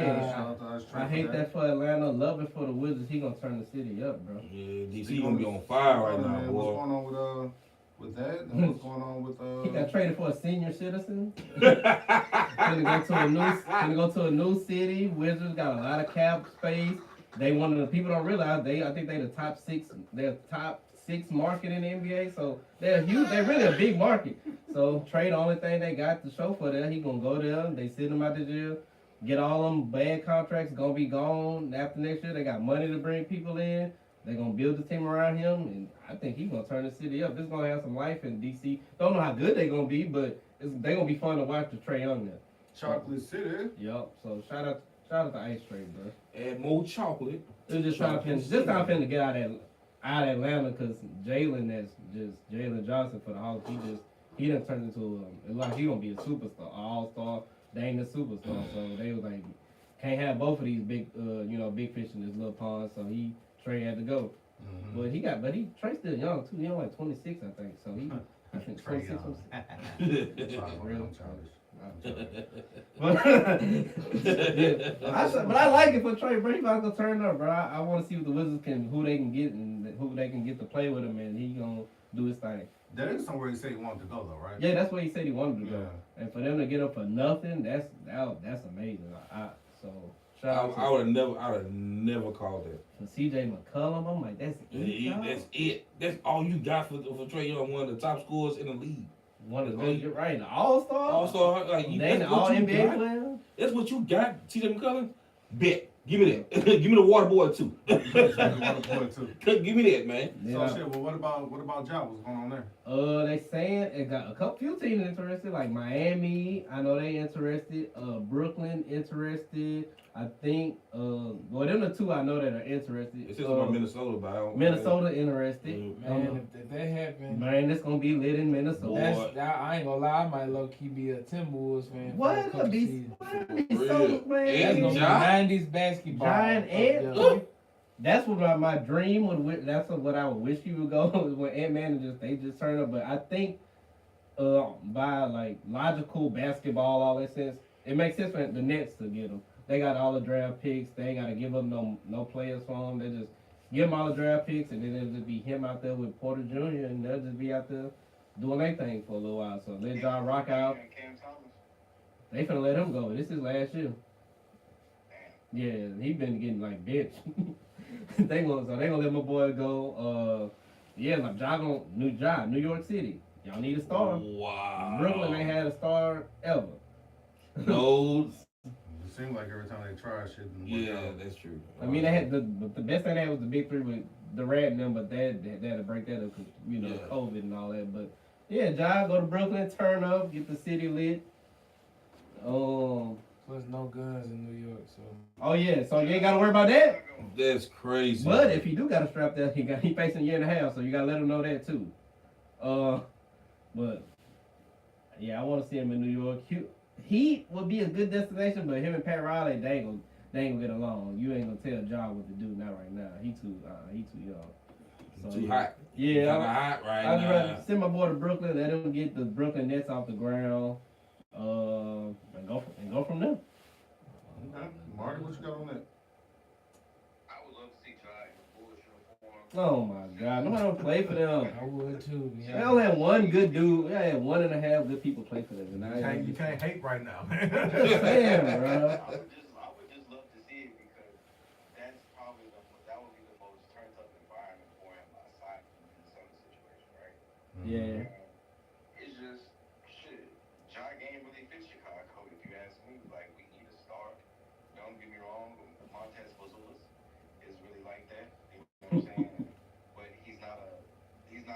I hate that for Atlanta. Love it for the Wizards. He gonna turn the city up, bro. Yeah, DC gonna be on fire right now, boy. What's going on with that? And what's going on with He got traded for a senior citizen. Gonna go to a new city. Wizards got a lot of cap space. They one of the people don't realize I think they the top 6. They're top 6 market in the NBA, so they're huge. They're really a big market. So trade the only thing they got to show for that. He gonna go there. They send him out the jail, get all them bad contracts. Gonna be gone after next year. They got money to bring people in. They're gonna build the team around him, and I think he's gonna turn the city up. It's gonna have some life in DC. Don't know how good they're gonna be, but they're gonna be fun to watch the Trae Young there. Chocolate City. Yup. So shout out to Ice Trade, bro. Add more chocolate. It's just time for him to get out of Atlanta because Jalen Johnson for the Hawks. He done turned into he gonna be a superstar, all-star. They ain't a superstar, so they was like can't have both of these big fish in this little pond. So Trae had to go. Mm-hmm. But Trae's still young too. He only like 26, I think. So I think 26 was real childish. But I like it for Trae, bro. He about to turn up, bro. I want to see what the Wizards who they can get and who they can get to play with him, and he gonna do his thing. There is somewhere he said he wanted to go though, right? Yeah, that's where he said he wanted to go. And for them to get him for nothing, that's amazing. I would have never called that. For CJ McCollum, I'm like, that's it. That's it. That's all you got for Trae Young, one of the top scorers in the league. One of the right, the all-star, like they the all NBA player. That's what you got, CJ McCollum. Bet. Give me that. Give me the water boy too. Give me that, man. Yeah. So shit. Well, what about Ja? What's going on there? They saying it got a few teams interested, like Miami. I know they interested. Brooklyn interested. I think. Them the 2 I know that are interested. It's just about Minnesota, but I don't. Minnesota interested. Man, if that happens, man, it's gonna be lit in Minnesota. I ain't gonna lie. I might low key be a Timberwolves fan. What? That's So, man. That's gonna be 90s basketball. Giant Ant. That's what my dream would. That's what I would wish he would go when Ant-Man they just turn up. But I think by like logical basketball, all that sense, it makes sense for the Nets to get him. They got all the draft picks. They ain't got to give up no players for him. They just give him all the draft picks, and then it'll just be him out there with Porter Jr., and they'll just be out there doing their thing for a little while. So let Ja rock out. They finna let him go. This is last year. Yeah, he been getting like bitch. they gonna let my boy go. Like New York City. Y'all need a star. Wow. Brooklyn ain't had a star ever. No. It seemed like every time they try shit didn't work Yeah, out. that's true. I mean, they had the best thing they had was the big three with Durant and them, but they had to break that up because, you know, Yeah. COVID and all that. But yeah, Ja, go to Brooklyn, turn up, get the city lit. Plus no guns in New York, so. Oh yeah, so you ain't gotta worry about that. That's crazy. But if he do got a strap there, he facing a year and a half, so you gotta let him know that too. But yeah, I want to see him in New York. He would be a good destination, but him and Pat Riley, they ain't gonna get along. You ain't gonna tell Ja what to do, not right now. He too young. So, too hot. Yeah, Kinda hot right I'd now. rather send my boy to Brooklyn, let him get the Brooklyn Nets off the ground, and go from there. Okay. Marty, what you got on that? I would love to see Ja in a Bulls uniform. Oh my God, nobody don't play for them. I would too. They only had one good dude. They had 1.5 good people play for them. And You can't hate right now, man. Damn, bro. I would just love to see it because that's probably that would be the most turned up environment for him aside from the Minnesota situation, right? Yeah. It's just shit. Ja game really fits Chicago, if you ask me. Like we need a star. Don't get me wrong, Montez Vazulis is really like that. You know what I'm saying? But he's not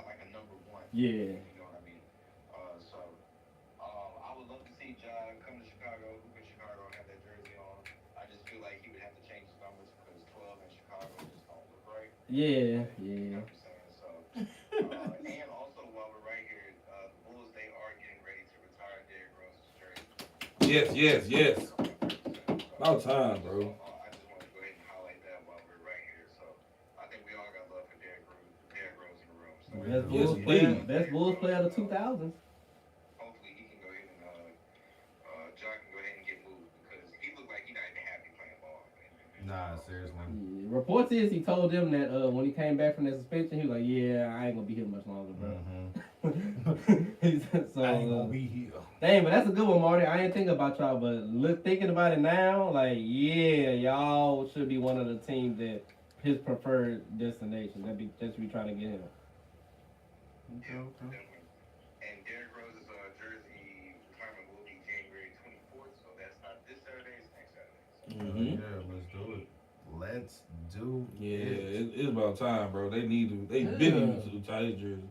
like a number one. Yeah. You know what I mean? I would love to see Ja come to Chicago, hoop in Chicago, and have that jersey on. I just feel like he would have to change his numbers because 12 in Chicago just don't look right. Yeah. You know what I'm saying? So, and also while we're right here, the Bulls, they are getting ready to retire Derrick Rose's jersey. Yes. About time, bro. I just want to go ahead and highlight that while we're right here. So, I think we all got love for Derrick Rose in the room. So, Best Bulls player of the 2000s. hopefully he can go ahead and Ja can go ahead and get moved because he looked like he not even happy playing ball. Nah, seriously. Yeah. Reports is he told them that when he came back from that suspension, he was like, "Yeah, I ain't gonna be here much longer, bro." So, I ain't gonna be here. dang, but that's a good one, Marty. I ain't thinking about y'all, but thinking about it now, like, yeah, y'all should be one of the teams that his preferred destination. That's we trying to get him. Yeah, definitely. And Derrick Rose's jersey retirement will be January 24th, so that's not this Saturday, it's next Saturday. So. Yeah, let's do it. Let's do Yeah, it's about time, bro. They been needing to tie his jersey.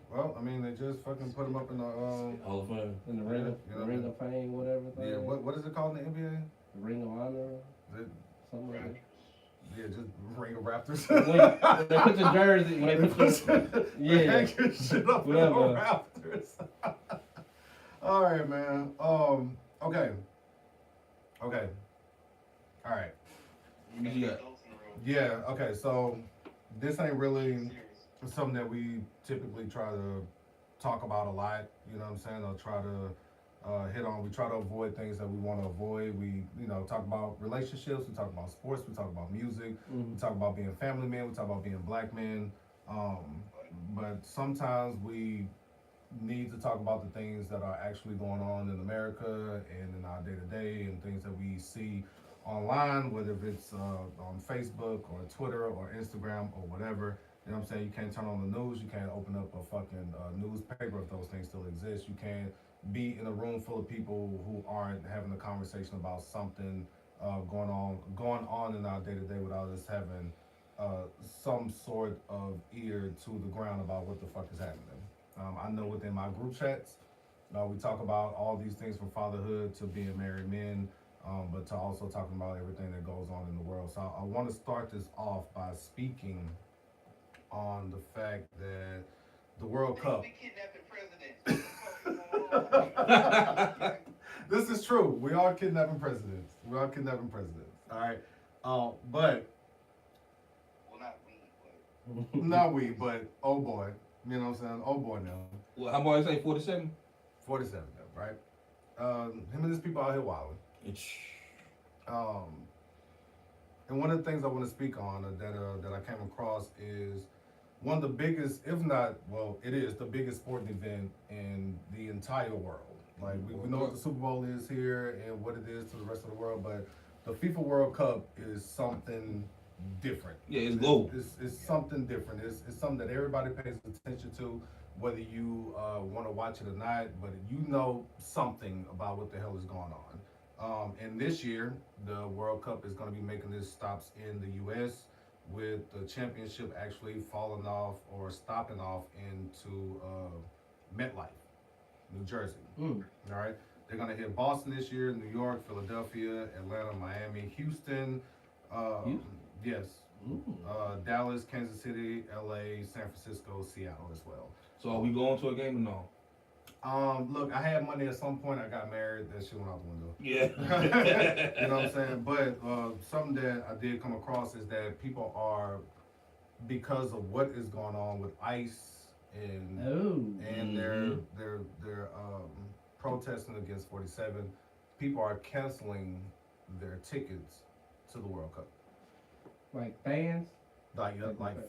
Well, I mean, they just fucking put him up in the Hall of Fame. In the ring of fame, whatever. yeah. What is it called in the NBA? The Ring of Honor, Is it, something like that. yeah, just Ring of Raptors. When they put your jersey, when they put your, yeah, yeah, hang your shit up in the Raptors. All right, man. Okay. All right. Yeah. Yeah. Okay. So this ain't really something that we typically try to talk about a lot. You know what I'm saying? Or try to hit on. We try to avoid things that we want to avoid. We, talk about relationships. We talk about sports. We talk about music. We talk about being family men. We talk about being black men. But sometimes we need to talk about the things that are actually going on in America and in our day-to-day and things that we see online, whether it's on Facebook or Twitter or Instagram or whatever. You know what I'm saying? You can't turn on the news. You can't open up a fucking newspaper if those things still exist. You can't be in a room full of people who aren't having a conversation about something going on in our day-to-day without us having some sort of ear to the ground about what the fuck is happening. I know within my group chats, we talk about all these things from fatherhood to being married men, but to also talking about everything that goes on in the world. So I want to start this off by speaking on the fact that the World Cup. This is true. We are kidnapping presidents. All right. But. Well, not we, but. Not we, but oh boy. You know what I'm saying? Oh boy now. Well, how about I say 47? 47 now, right? Him and his people out here wilding. And one of the things I want to speak on that I came across is one of the biggest, if not, well, it is the biggest sporting event in the entire world. Like, we know what the Super Bowl is here and what it is to the rest of the world, but the FIFA World Cup is something different. Yeah, it's global. It's something different. It's something that everybody pays attention to. whether you want to watch it or not, but you know something about what the hell is going on. And this year, the World Cup is going to be making its stops in the U.S., with the championship actually falling off or stopping off into MetLife, New Jersey. All right. They're going to hit Boston this year, New York, Philadelphia, Atlanta, Miami, Houston. Yes. Dallas, Kansas City, LA, San Francisco, Seattle as well. So are we going to a game or no? Look, I had money at some point. I got married. That shit went out the window. Yeah. You know what I'm saying? But something that I did come across is that people are, because of what is going on with ICE and their protesting against 47, people are canceling their tickets to the World Cup. Like fans? Like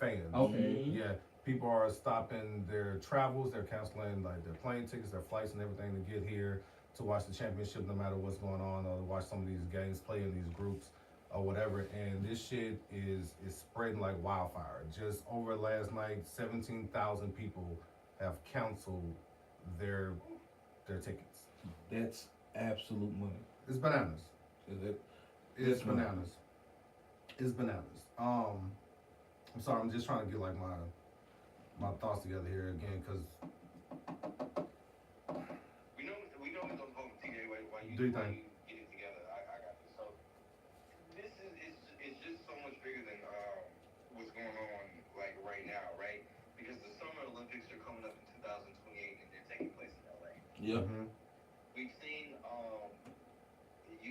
fans. Okay. Yeah. People are stopping their travels. They're canceling like their plane tickets, their flights, and everything to get here to watch the championship, no matter what's going on, or to watch some of these games play in these groups or whatever. And this shit is spreading like wildfire. Just over last night, 17,000 people have canceled their tickets. That's absolute money. It's bananas. It's money. bananas. It's bananas. I'm sorry. I'm just trying to get like my thoughts together here again, because we know it's on home TJ while you do you think? get it together. I got this. So this is it's just so much bigger than what's going on like right now, right? Because the Summer Olympics are coming up in 2028 and they're taking place in LA. Yep. We've seen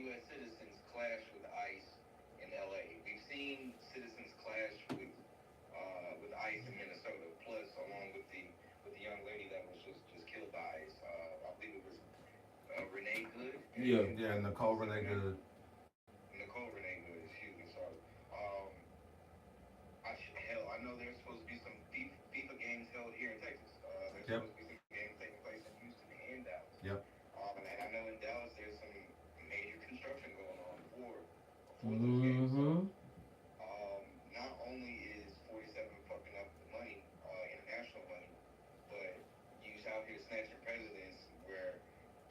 U.S. citizens clash with ICE in LA. We've seen citizens clash with ICE in Minnesota, plus along with the young lady that was just killed by ICE. I believe it was Renee Good. Yeah, Nicole Renee Good. Nicole Renee Good, excuse me, sorry. I know there's supposed to be some FIFA games held here in Texas. There's supposed to be some games taking place in Houston and Dallas. Yep. And I know in Dallas there's some major construction going on for those games. Not only is 47 fucking up the money, international money, but you out here snatching presidents where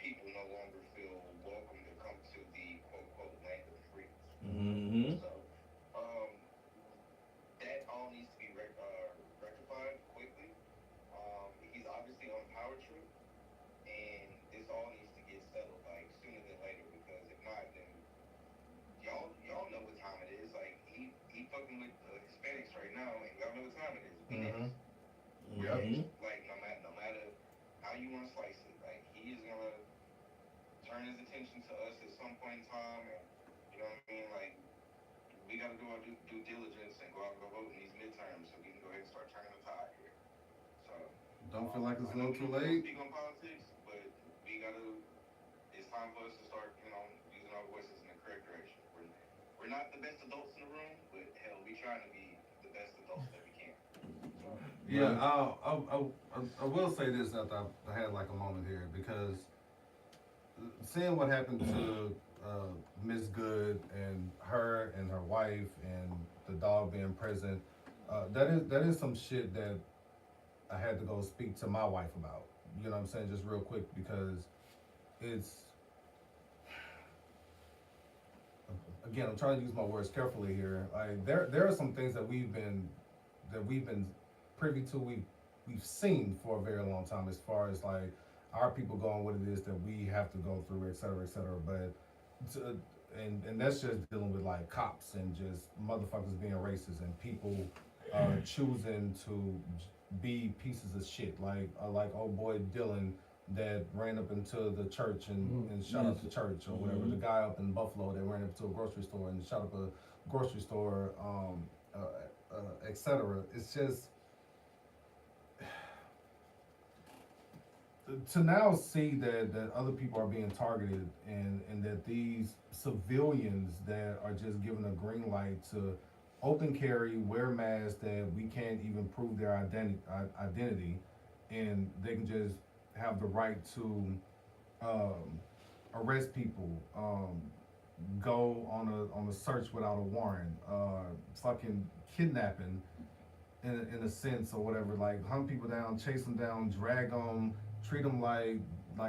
people no longer feel welcome to come to the quote-unquote land of the free. So, that all needs to be rectified quickly. He's obviously on a power trip, and this all needs to get settled like sooner than later, because if not, then y'all know what time it is. Like he fucking with Hispanics right now, and y'all know what time it is. Like no matter how you want to slice it, like he is gonna turn his attention to us at some point in time, and you know what I mean. Like we gotta do our due diligence and go out and go vote in these midterms, so we can go ahead and start turning the tide here. So don't feel like it's a little too we late. speak on politics, but we gotta. It's time for us to start, using our voices in the correct direction. We're not the best adults in the room, but hell, we trying to be the best adults that we can. Yeah, I will say this after I had like a moment here, because seeing what happened to Miss Good and her wife and the dog being present, that is some shit that I had to go speak to my wife about. You know what I'm saying? Just real quick, because it's, again, I'm trying to use my words carefully here. Like there are some things that we've been privy to, we've seen for a very long time, as far as like our people going what it is that we have to go through, et cetera, et cetera. But and that's just dealing with like cops and just motherfuckers being racist and people choosing to be pieces of shit, like old boy Dylan that ran up into the church and shot up the church, or whatever. The guy up in Buffalo that ran up to a grocery store and shot up a grocery store, etc. It's just to now see that other people are being targeted, and that these civilians that are just given a green light to open carry, wear masks, that we can't even prove their identity, and they can just have the right to arrest people, go on a search without a warrant, fucking kidnapping. in a sense or whatever, like hunt people down, chase them down, drag them, treat them like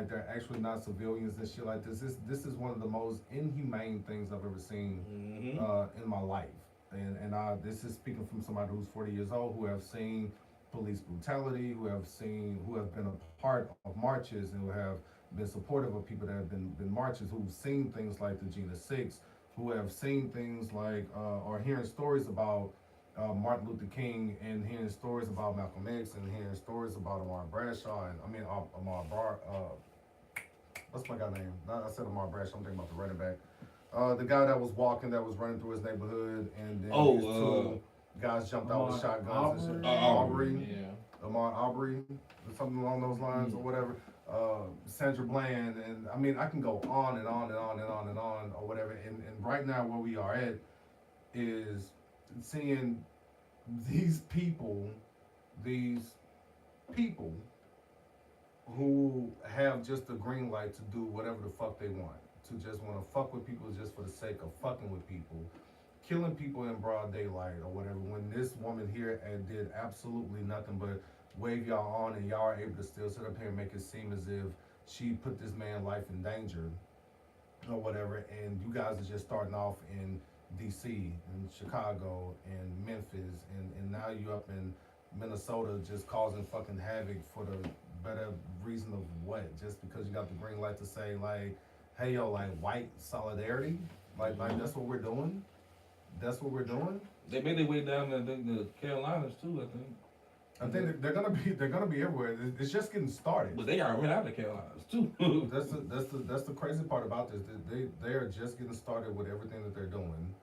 they're actually not civilians and shit like this. This is one of the most inhumane things I've ever seen in my life. And this is speaking from somebody who's 40 years old, who have seen police brutality, who have been a part of marches, and who have been supportive of people that have been marches, who've seen things like the Gina 6, who have seen things like or hearing stories about Martin Luther King, and hearing stories about Malcolm X, and hearing stories about Amar Bradshaw, and what's my guy name? I said Amar Bradshaw, I'm thinking about the running back. The guy that was running through his neighborhood, and then these two guys jumped out with shotguns and shit. Aubrey. Yeah. Ahmaud Arbery, or something along those lines, or whatever. Sandra Bland, and I mean, I can go on and on and on and on and on, or whatever. And right now, where we are at is seeing these people who have just the green light to do whatever the fuck they want, to just want to fuck with people just for the sake of fucking with people, killing people in broad daylight or whatever, when this woman here did absolutely nothing but wave y'all on, and y'all are able to still sit up here and make it seem as if she put this man's life in danger or whatever, and you guys are just starting off in DC and Chicago and Memphis, and now you up in Minnesota just causing fucking havoc for the better reason of what? Just because you got the green light to say like, hey yo, like white solidarity? Like that's what we're doing? That's what we're doing? They made their way down to the Carolinas too, I think. I think they're gonna be everywhere. It's just getting started. But they got rid out of the Carolinas too. that's the crazy part about this. They are just getting started with everything that they're doing,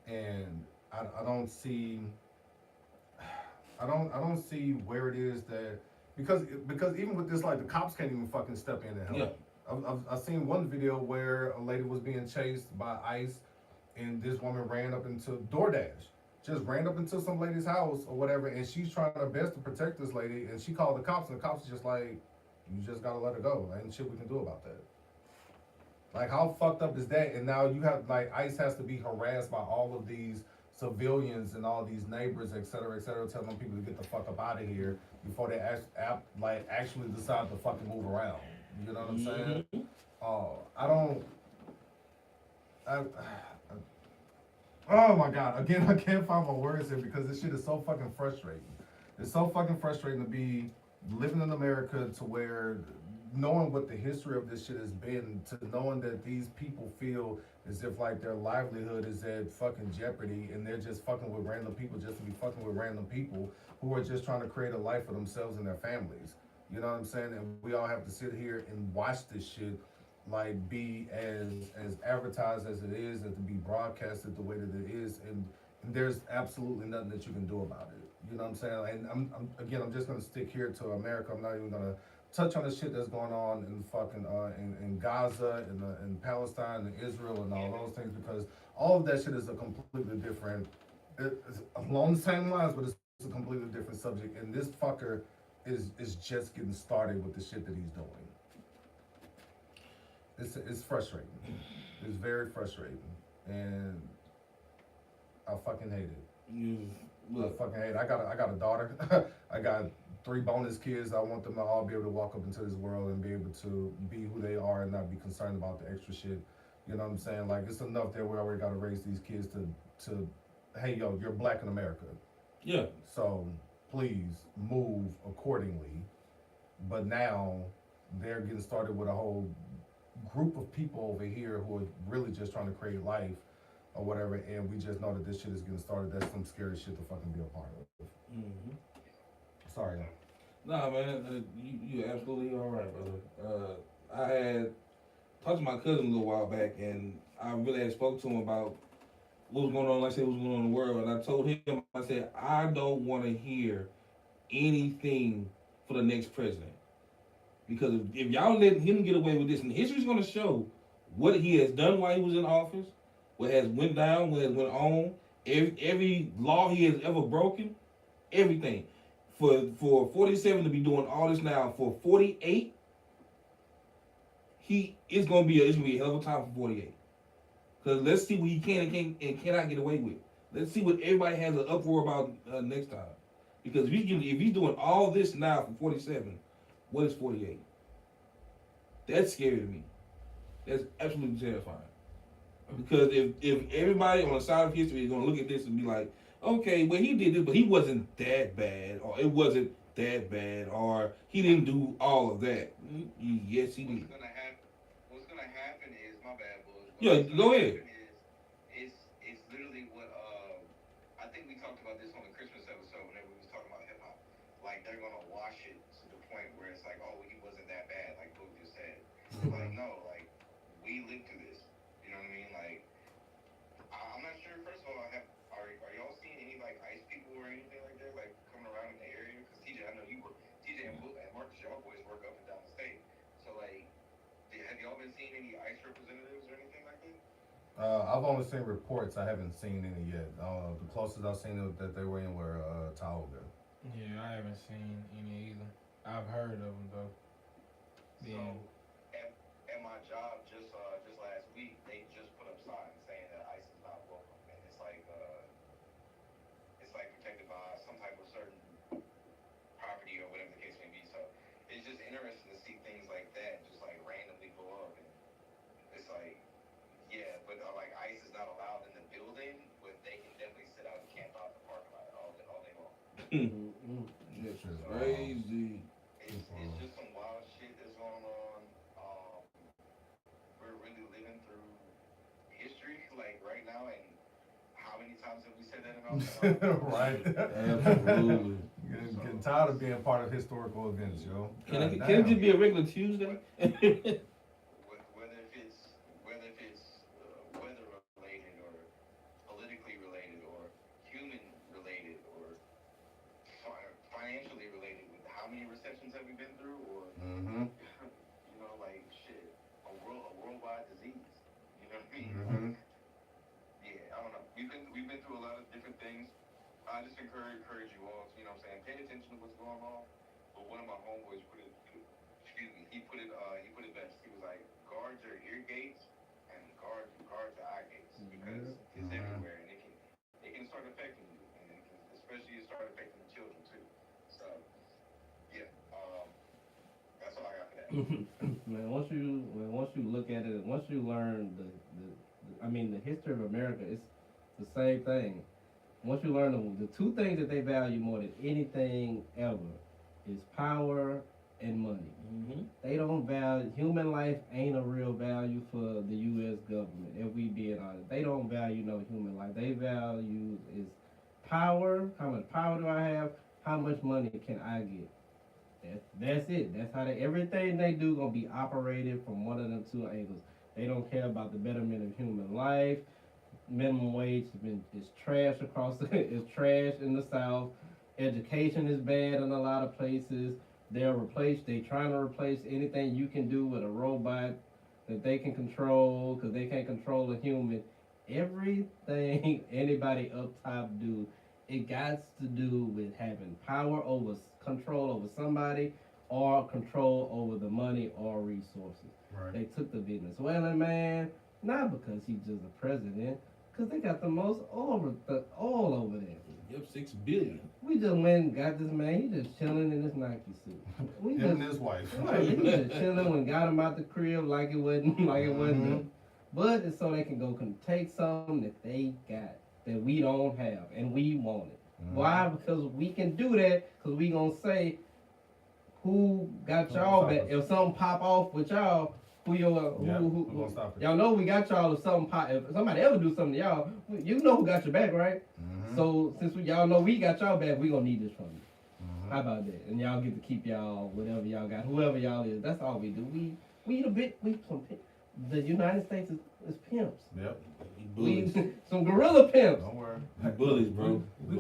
and I don't see where it is that because even with this, like, the cops can't even fucking step in and help. Yeah. I've seen one video where a lady was being chased by ICE, and this woman ran up into DoorDash. Just ran up into some lady's house or whatever, and she's trying her best to protect this lady, and she called the cops, and the cops are just like, you just gotta let her go. Ain't shit we can do about that. Like, how fucked up is that? And now you have, like, ICE has to be harassed by all of these civilians and all these neighbors, et cetera, telling people to get the fuck up out of here before they actually decide to fucking move around. You know what I'm saying? Oh my God, again, I can't find my words here because this shit is so fucking frustrating. It's so fucking frustrating to be living in America, to where knowing what the history of this shit has been, to knowing that these people feel as if like their livelihood is at fucking jeopardy, and they're just fucking with random people just to be fucking with random people who are just trying to create a life for themselves and their families. You know what I'm saying? And we all have to sit here and watch this shit like be as advertised as it is, and to be broadcasted the way that it is, and there's absolutely nothing that you can do about it. You know what I'm saying? And I'm just gonna stick here to America. I'm not even gonna touch on the shit that's going on in fucking in Gaza, in Palestine, and Israel, and all those things, because all of that shit is a completely different. It's along the same lines, but it's a completely different subject. And this fucker is just getting started with the shit that he's doing. It's frustrating. It's very frustrating, and I fucking hate it. I fucking hate it. I got a daughter. I got 3 bonus kids. I want them to all be able to walk up into this world and be able to be who they are and not be concerned about the extra shit. You know what I'm saying? Like, it's enough there where we got to raise these kids to, hey yo, you're black in America. Yeah. So please move accordingly. But now they're getting started with a whole group of people over here who are really just trying to create life or whatever, and we just know that this shit is getting started. That's some scary shit to fucking be a part of. Mm-hmm. Sorry. Nah, man, you absolutely all right, brother. I had talked to my cousin a little while back, and I really had spoke to him about what was going on, like I said, what was going on in the world, and I told him, I said, I don't want to hear anything for the next president. Because if y'all let him get away with this, and history's going to show what he has done while he was in office, what has went down, what has went on, every law he has ever broken, everything. For 47 to be doing all this now, for 48, it's gonna be a hell of a time for 48. Because let's see what he can and cannot get away with. Let's see what everybody has an uproar about next time. Because if he's doing all this now for 47, what is 48? That's scary to me. That's absolutely terrifying. Because if everybody on the side of history is going to look at this and be like, okay, well, he did this, but he wasn't that bad, or it wasn't that bad, or he didn't do all of that. Yes, he did. What's gonna happen is, my bad, boys. Yeah, go ahead. It's literally what I think we talked about this on the Christmas episode whenever we was talking about hip hop. Like they're gonna wash it to the point where it's like, oh, he wasn't that bad, like Boog just said. Like no, like we lived through this. You know what I mean? Like I'm not sure. First of all, are y'all seeing any like ICE people or anything like that, like coming around in the area? Because TJ, I know you work. TJ and Marcus, y'all boys work up and down the state. So like, have y'all been seeing any ICE representatives or anything like that? I've only seen reports. I haven't seen any yet. The closest I've seen that they were in were Tahoe. Yeah, I haven't seen any either. I've heard of them though. So at my job just last week, they just put up signs saying that ICE is not welcome, and it's like protected by some type of certain property or whatever the case may be. So it's just interesting to see things like that just like randomly go up, and it's like, yeah, but like ICE is not allowed in the building, but they can definitely sit out and camp out in the parking lot all day long. That's crazy. It's just some wild shit that's going on. We're really living through history, like right now, and how many times have we said that in our Right. Absolutely. Getting tired of being part of historical events, yo. Can it just be a regular Tuesday? whether if it's weather related or politically related or human related or financially related, with how many recessions have we been through, or you know, like shit, a worldwide disease. You know what I mean? Yeah, I don't know. We've been through a lot of different things. I just encourage you all to, you know what I'm saying, pay attention to what's going on. But one of my homeboys he put it best. He was like, guard your ear gates and guard your eye gates, because it's everywhere, and it can start affecting you, and especially it start affecting the children too. So yeah, that's all I got for that. Man, once you look at it, once you learn the history of America, it's the same thing. Once you learn the two things that they value more than anything ever is power and money. They don't value, human life ain't a real value for the U.S. government, if we being honest. They don't value no human life. They value is power. How much power do I have? How much money can I get? That's it. That's how everything they do gonna be operated from one of them two angles. They don't care about the betterment of human life. Minimum wage is trash across it's trash in the South. Education is bad in a lot of places. They trying to replace anything you can do with a robot that they can control, because they can't control a human. Everything anybody up top do, it got to do with having control over somebody, or control over the money or resources. Right. They took the Venezuelan man, not because he's just a president, because they got the most all over there. Yep, $6 billion. We just went and got this man. He just chilling in his Nike suit. Him and his wife. Right, he just chilling and got him out the crib like it wasn't them. But it's so they can take something that they got that we don't have and we want it. Why? Because we can do that, because we gonna say who got y'all back. If something pop off with y'all, y'all know we got y'all. If somebody ever do something to y'all, you know who got your back, right? So since y'all know we got y'all back, we gonna need this from you. How about that? And y'all get to keep y'all whatever y'all got, whoever y'all is. That's all we do. The United States is pimps. Yep. Some gorilla pimps. Don't worry. We bullies, bro. We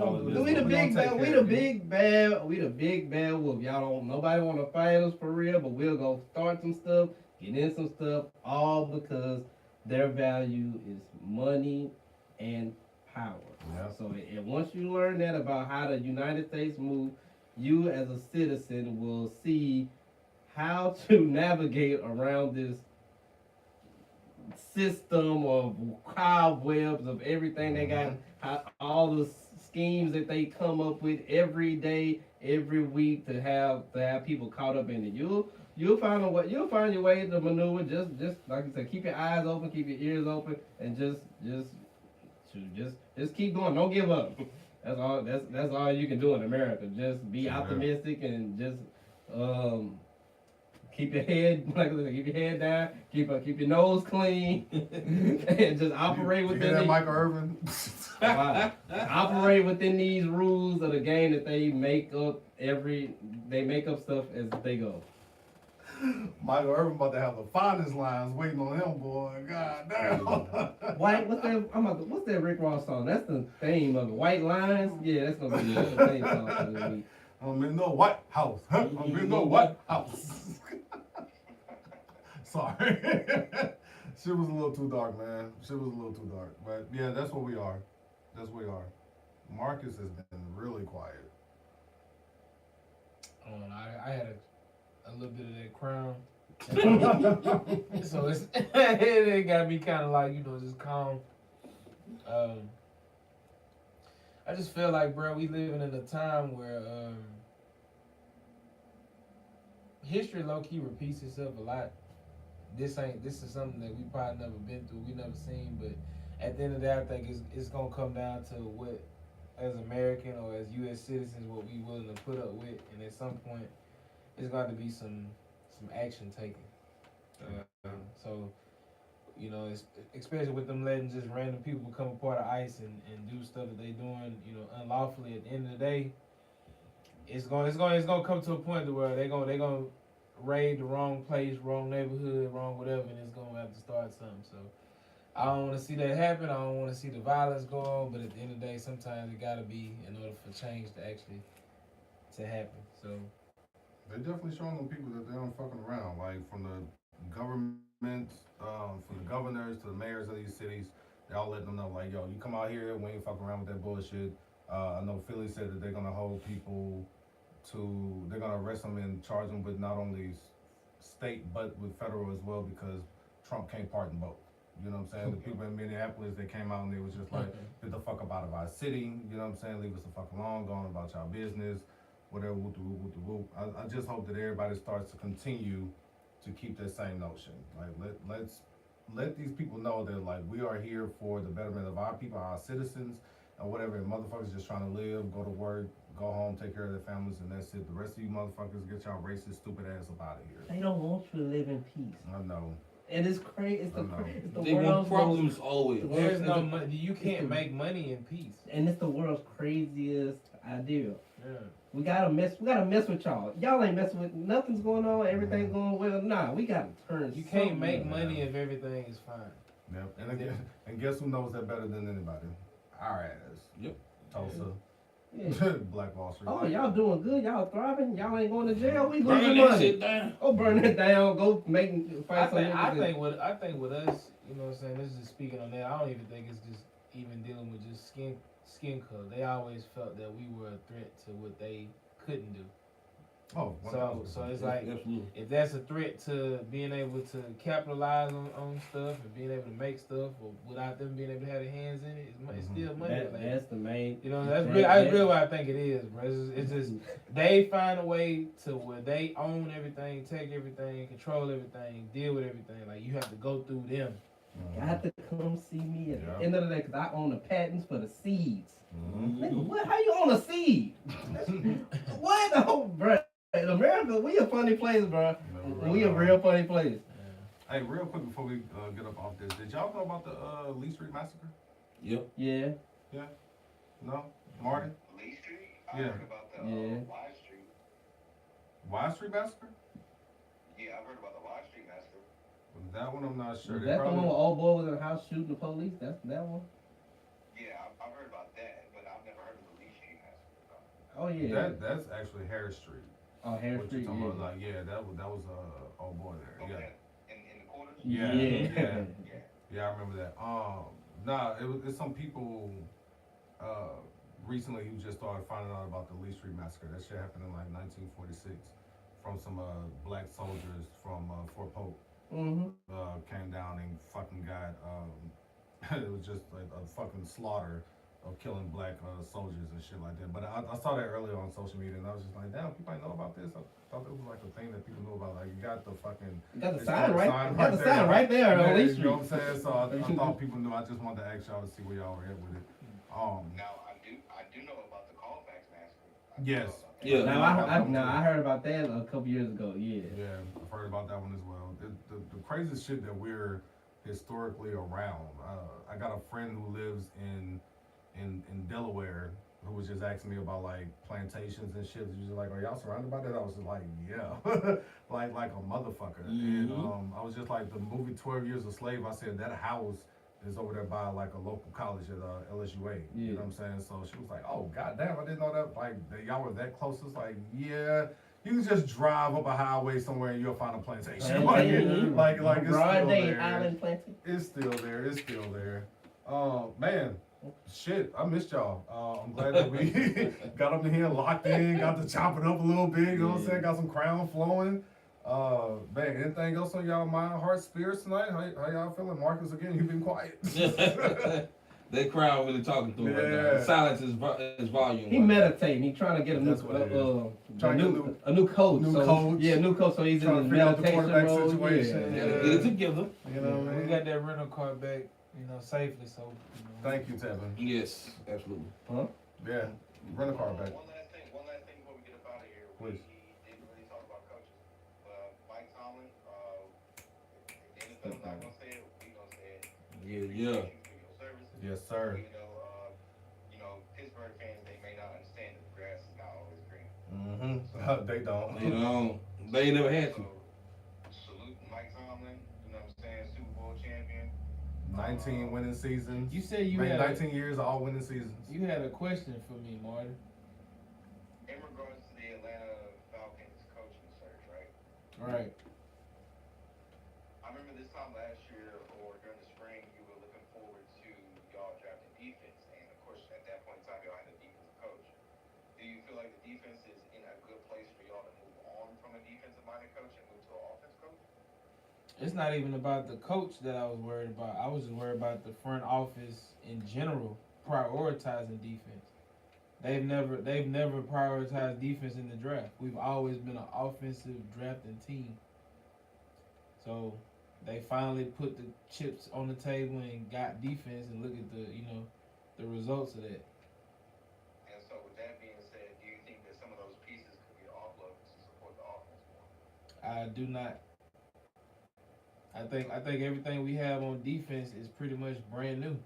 the big bad wolf. Nobody want to fight us for real, but we'll go start some stuff, get in some stuff, all because their value is money and power. Yeah. So once you learn that about how the United States move, you as a citizen will see how to navigate around this system of cobwebs of everything they got, all the schemes that they come up with every day, every week to have people caught up in it. You'll find your way to maneuver. Just like you said, keep your eyes open, keep your ears open, and just keep going. Don't give up. That's all you can do in America. Just be optimistic and just keep your head keep your head down, keep your nose clean, and just operate within that Michael Irvin. Operate within these rules of the game that they make up stuff as they go. Michael Irvin about to have the finest lines waiting on him, boy. God damn. White, what's that Rick Ross song? That's the theme of it. White Lines? Yeah, that's gonna be the theme song for this week. I'm in the White House. I'm in the White House. Sorry. Shit was a little too dark, man. Shit was a little too dark. But yeah, that's what we are. That's what we are. Marcus has been really quiet. I had a little bit of that crown. So it got me kind of like, just calm. I just feel like, bro, we living in a time where history low-key repeats itself a lot. This is something that we probably never been through, we never seen, but at the end of the day, I think it's gonna come down to what, as American or as U.S. citizens, what we willing to put up with, and at some point, it's got to be some action taken. So, especially with them letting just random people become a part of ICE and do stuff that they doing, unlawfully. At the end of the day, it's gonna come to a point to where they gonna raid the wrong place, wrong neighborhood, wrong whatever, and it's gonna have to start something. So I don't want to see that happen. I don't want to see the violence go on. But at the end of the day, sometimes it gotta be in order for change to happen. So. They're definitely showing them people that they don't fucking around. Like from the government, from the governors to the mayors of these cities, they all letting them know, like, yo, you come out here, we ain't fucking around with that bullshit. I know Philly said that they're gonna hold people they're gonna arrest them and charge them with not only state but with federal as well, because Trump can't pardon both. You know what I'm saying? The people in Minneapolis, they came out and they was just like, get the fuck up out of our city. You know what I'm saying? Leave us the fuck alone, go on about y'all business. Whatever, whoop. I just hope that everybody starts to continue to keep that same notion. Like, let's let these people know that, like, we are here for the betterment of our people, our citizens, and whatever. And motherfuckers just trying to live, go to work, go home, take care of their families, and that's it. The rest of you motherfuckers, get y'all racist, stupid ass up out of here. They don't want you to live in peace. I know. And it's crazy. They want problems always. There's no money. You can't make money in peace. And it's the world's craziest idea. Yeah. We gotta mess with y'all. Y'all ain't messing with nothing's going on, everything's going well. Nah, we gotta turn. You can't make money if everything is fine. Yep. And again, and guess who knows that better than anybody? Our ass. Yep. Tulsa. Yeah. Black Wall Street. Oh, y'all doing good. Y'all thriving. Y'all ain't going to jail. We Burn losing that money. shit down. Oh, burn it down. Go fight some I niggas. think with us, you know what I'm saying, this is just speaking on that, I don't even think it's just even dealing with just skin color. They always felt that we were a threat to what they couldn't do. Oh, so it's like, Absolutely. if that's a threat to being able to capitalize on stuff and being able to make stuff, or without them being able to have their hands in it, it's still money. That's the main. You know, that's really what I think it is, bro. It's just they find a way to where they own everything, take everything, control everything, deal with everything. Like, you have to go through them. Got to come see me at the end of the day, because I own the patents for the seeds. Nigga, what? How you own a seed? What? Oh, bro. In America, we a funny place, bro. We a real funny place. Hey, real quick before we get up off this, did y'all know about the Lee Street massacre? Yep. Yeah. Yeah. No, Martin. Lee Street? I Yeah. heard about the Y Street. Y Street massacre? Yeah, I've heard about the Y Street massacre. That one I'm not sure. Is that the one where old boy was in the house shooting the police? That's that one? Yeah, I've heard about that, but I've never heard of the Lee Street massacre. Oh yeah. That's actually Harris Street. Oh, Harris What Street. you talking Yeah. about? Like, yeah, that was old boy there. Okay. Yeah. In the quarters? Yeah, I remember that. Nah, it's some people recently who just started finding out about the Lee Street massacre. That shit happened in like 1946 from some black soldiers from Fort Polk. Came down and fucking got it was just like a fucking slaughter killing black soldiers and shit like that. But I saw that earlier on social media, and I was just like, damn, people ain't know about this. I thought it was like a thing that people knew about. Like, you got the fucking, You got the it's sign got right. You got the there. sign right there on Yeah, Lee you know Street. what I'm saying? So I thought people knew. I just wanted to ask y'all to see where y'all were at with it. Now I do know about the Colfax massacre. Yes. Yeah. Now I heard about that a couple years ago. Yeah. Yeah, I've heard about that one as well. The craziest shit that we're historically around. I got a friend who lives in Delaware who was just asking me about like plantations and shit. He was like, "Are y'all surrounded by that?" I was just like, "Yeah," like a motherfucker. And I was just like, the movie 12 Years a Slave. I said that house is over there by like a local college at LSUA. Yeah. You know what I'm saying? So she was like, "Oh goddamn, I didn't know that. Like that y'all were that close." It's like, yeah. You can just drive up a highway somewhere and you'll find a plantation. Like it's Broad still Day there. Island Plantation. It's still there. It's still there. Man, shit, I missed y'all. I'm glad that we got up in here locked in, got to chop it up a little bit. You know what I'm saying? Got some crown flowing. Man, anything else on y'all mind, heart, spirits tonight? How y'all feeling? Marcus, again, you've been quiet. That crowd really talking to him right now. Silence is volume. He meditating. He trying to get a new coach. New coach. Yeah, new coach. So he's in the meditation role. Situation. Yeah. Get it together. You know what I mean? We got that rental car back, safely. So. Thank you, Tevin. Yes, absolutely. Huh? Yeah, rent a car back. One last thing before we get up out of here. Please. We didn't really talk about coaches. Mike Tomlin, the NFL's not gonna say it. We gonna say it. Yeah. Thank you for your services. Yes, sir. Even though, Pittsburgh fans, they may not understand that the grass is not always green. They don't. You know, they never had to. So, salute Mike Tomlin. You know what I'm saying? Super Bowl champion. 19 winning seasons. You said you made had 19 years, all winning seasons. You had a question for me, Marty. In regards to the Atlanta Falcons coaching search, right? Right. I remember this time last year or during the spring, you were looking forward to y'all drafting defense, and of course, at that point in time, y'all had a defensive coach. Do you feel like the defense is in a good place for y'all to move on from a defensive-minded coach and move to an offense coach? It's not even about the coach that I was worried about. I was just worried about the front office in general prioritizing defense. They've never prioritized defense in the draft. We've always been an offensive drafting team. So they finally put the chips on the table and got defense, and look at the results of that. And so with that being said, do you think that some of those pieces could be offloaded to support the offense more? I do not. I think everything we have on defense is pretty much brand new.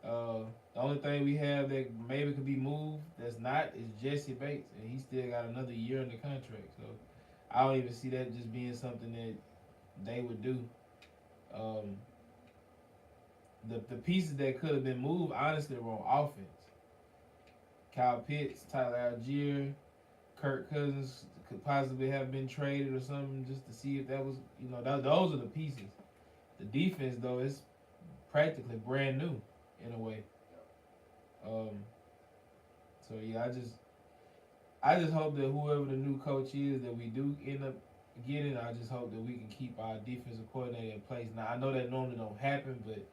The only thing we have that maybe could be moved that's not is Jesse Bates, and he still got another year in the contract. So I don't even see that just being something that they would do. The pieces that could have been moved, honestly, were on offense. Kyle Pitts, Tyler Algier, Kirk Cousins could possibly have been traded or something just to see if that was, those are the pieces. The defense, though, is practically brand new in a way. So yeah, I just hope that whoever the new coach is that we do end up getting, I just hope that we can keep our defensive coordinator in place. Now I know that normally don't happen, but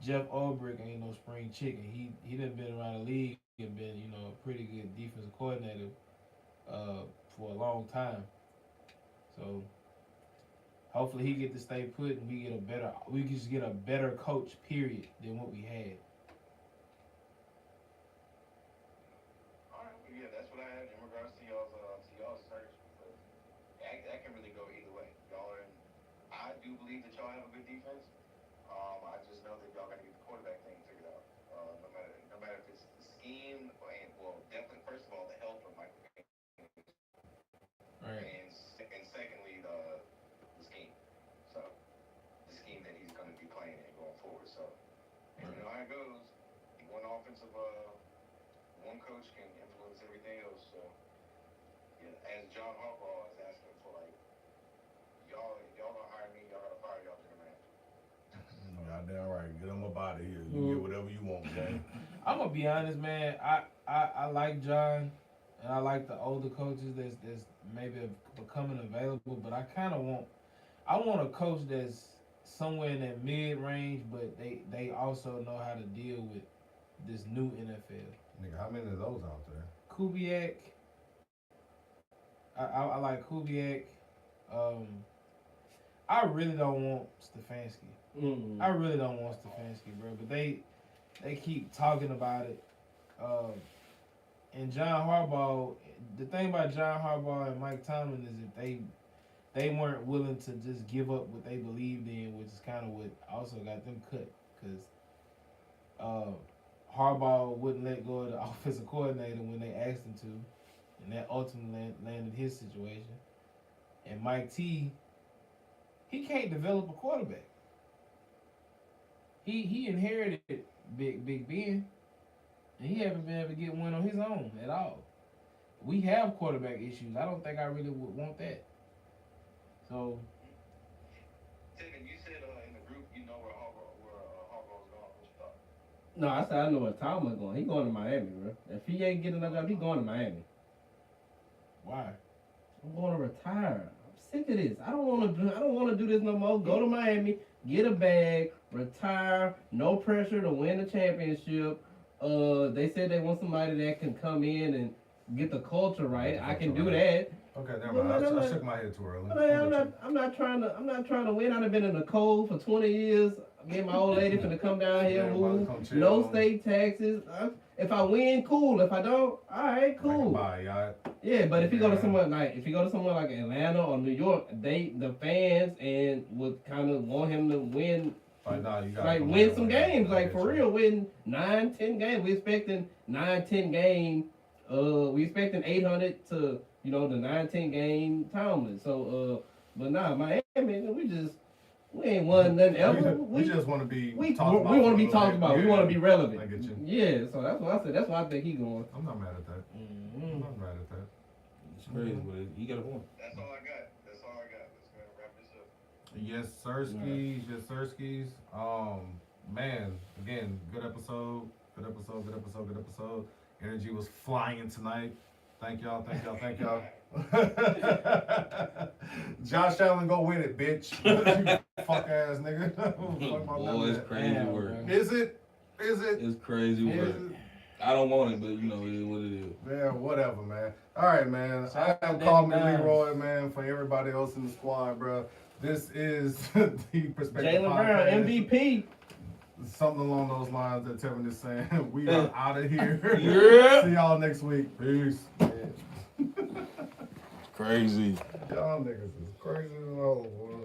Jeff Ulbrich ain't no spring chicken. He done been around the league and been a pretty good defensive coordinator for a long time. So hopefully he get to stay put and we can just get a better coach period than what we had. All right, well, yeah, that's what I had in regards to y'all's search. But that can really go either way. I do believe that y'all have a good defense. I just know that y'all got to get the quarterback thing figured out. No matter if it's the scheme definitely first of all the health of Michael. Right. And secondly, the scheme. So, the scheme that he's going to be playing and going forward. So, and you know how it goes. One coach can influence everything else. So, yeah, as John Harbaugh is asking for, if y'all don't hire me, y'all got to fire y'all general manager. Goddamn right. Get them up out of here. You get whatever you want, man. I'm gonna be honest, man. I like John, and I like the older coaches that's maybe becoming available. But I kind of want a coach that's somewhere in that mid range, but they also know how to deal with this new NFL. Nigga, how many of those out there? Kubiak. I like Kubiak. I really don't want Stefanski. Mm. I really don't want Stefanski, bro. But they keep talking about it. And John Harbaugh. The thing about John Harbaugh and Mike Tomlin is that they weren't willing to just give up what they believed in, which is kind of what also got them cut. Because Harbaugh wouldn't let go of the offensive coordinator when they asked him to, and that ultimately landed his situation. And Mike T, he can't develop a quarterback. He inherited Big Ben, and he haven't been able to get one on his own at all. We have quarterback issues. I don't think I really would want that. So. Taylor, you said in the group, you know where Harbaugh's going. What you thought? No, I said I know where Tomlin's going. He going to Miami, bro. If he ain't getting another job, he going to Miami. Why? I'm going to retire. I'm sick of this. I don't want to do this no more. Go to Miami, get a bag, retire. No pressure to win the championship. They said they want somebody that can come in and get the culture right. I can do that. Okay, never mind. I shook my head too early. I'm not trying to win. I've been in the cold for 20 years. Me and my old lady finna come down here, move. No state taxes. If I win, cool. If I don't, all right, cool. Yeah, but if you go to somewhere like Atlanta or New York, the fans and would kind of want him to win. Win some games, like for real, win 9-10 games. We expecting 9-10 game. We expecting 800 to the 9-10 game Tomlin. So but nah, Miami, we ain't won nothing ever. We just want to be talked about. We want to be talked about. Yeah. We want to be relevant. I get you. Yeah, so that's what I said. That's why I think he going. I'm not mad at that. Mm-hmm. I'm not mad at that. It's crazy, but he got a point. That's all I got. Let's go ahead and wrap this up. Yes, Sirskis. Yes, Sirskis. Man, again, good episode. Good episode. Energy was flying tonight. Thank y'all. Josh Allen, go win it, bitch. You fuck ass nigga. Boy, it's crazy work. Is it? It's crazy work. I don't want it, but it is what it is. Yeah, whatever, man. All right, man. I am Call Me Leroy, man, for everybody else in the squad, bro. This is the Perspective Jaylen Podcast. Brown, MVP. Something along those lines that Tevin is saying. We are out of here. Yeah. See y'all next week. Peace. Crazy. Y'all niggas is crazy as hell, boy.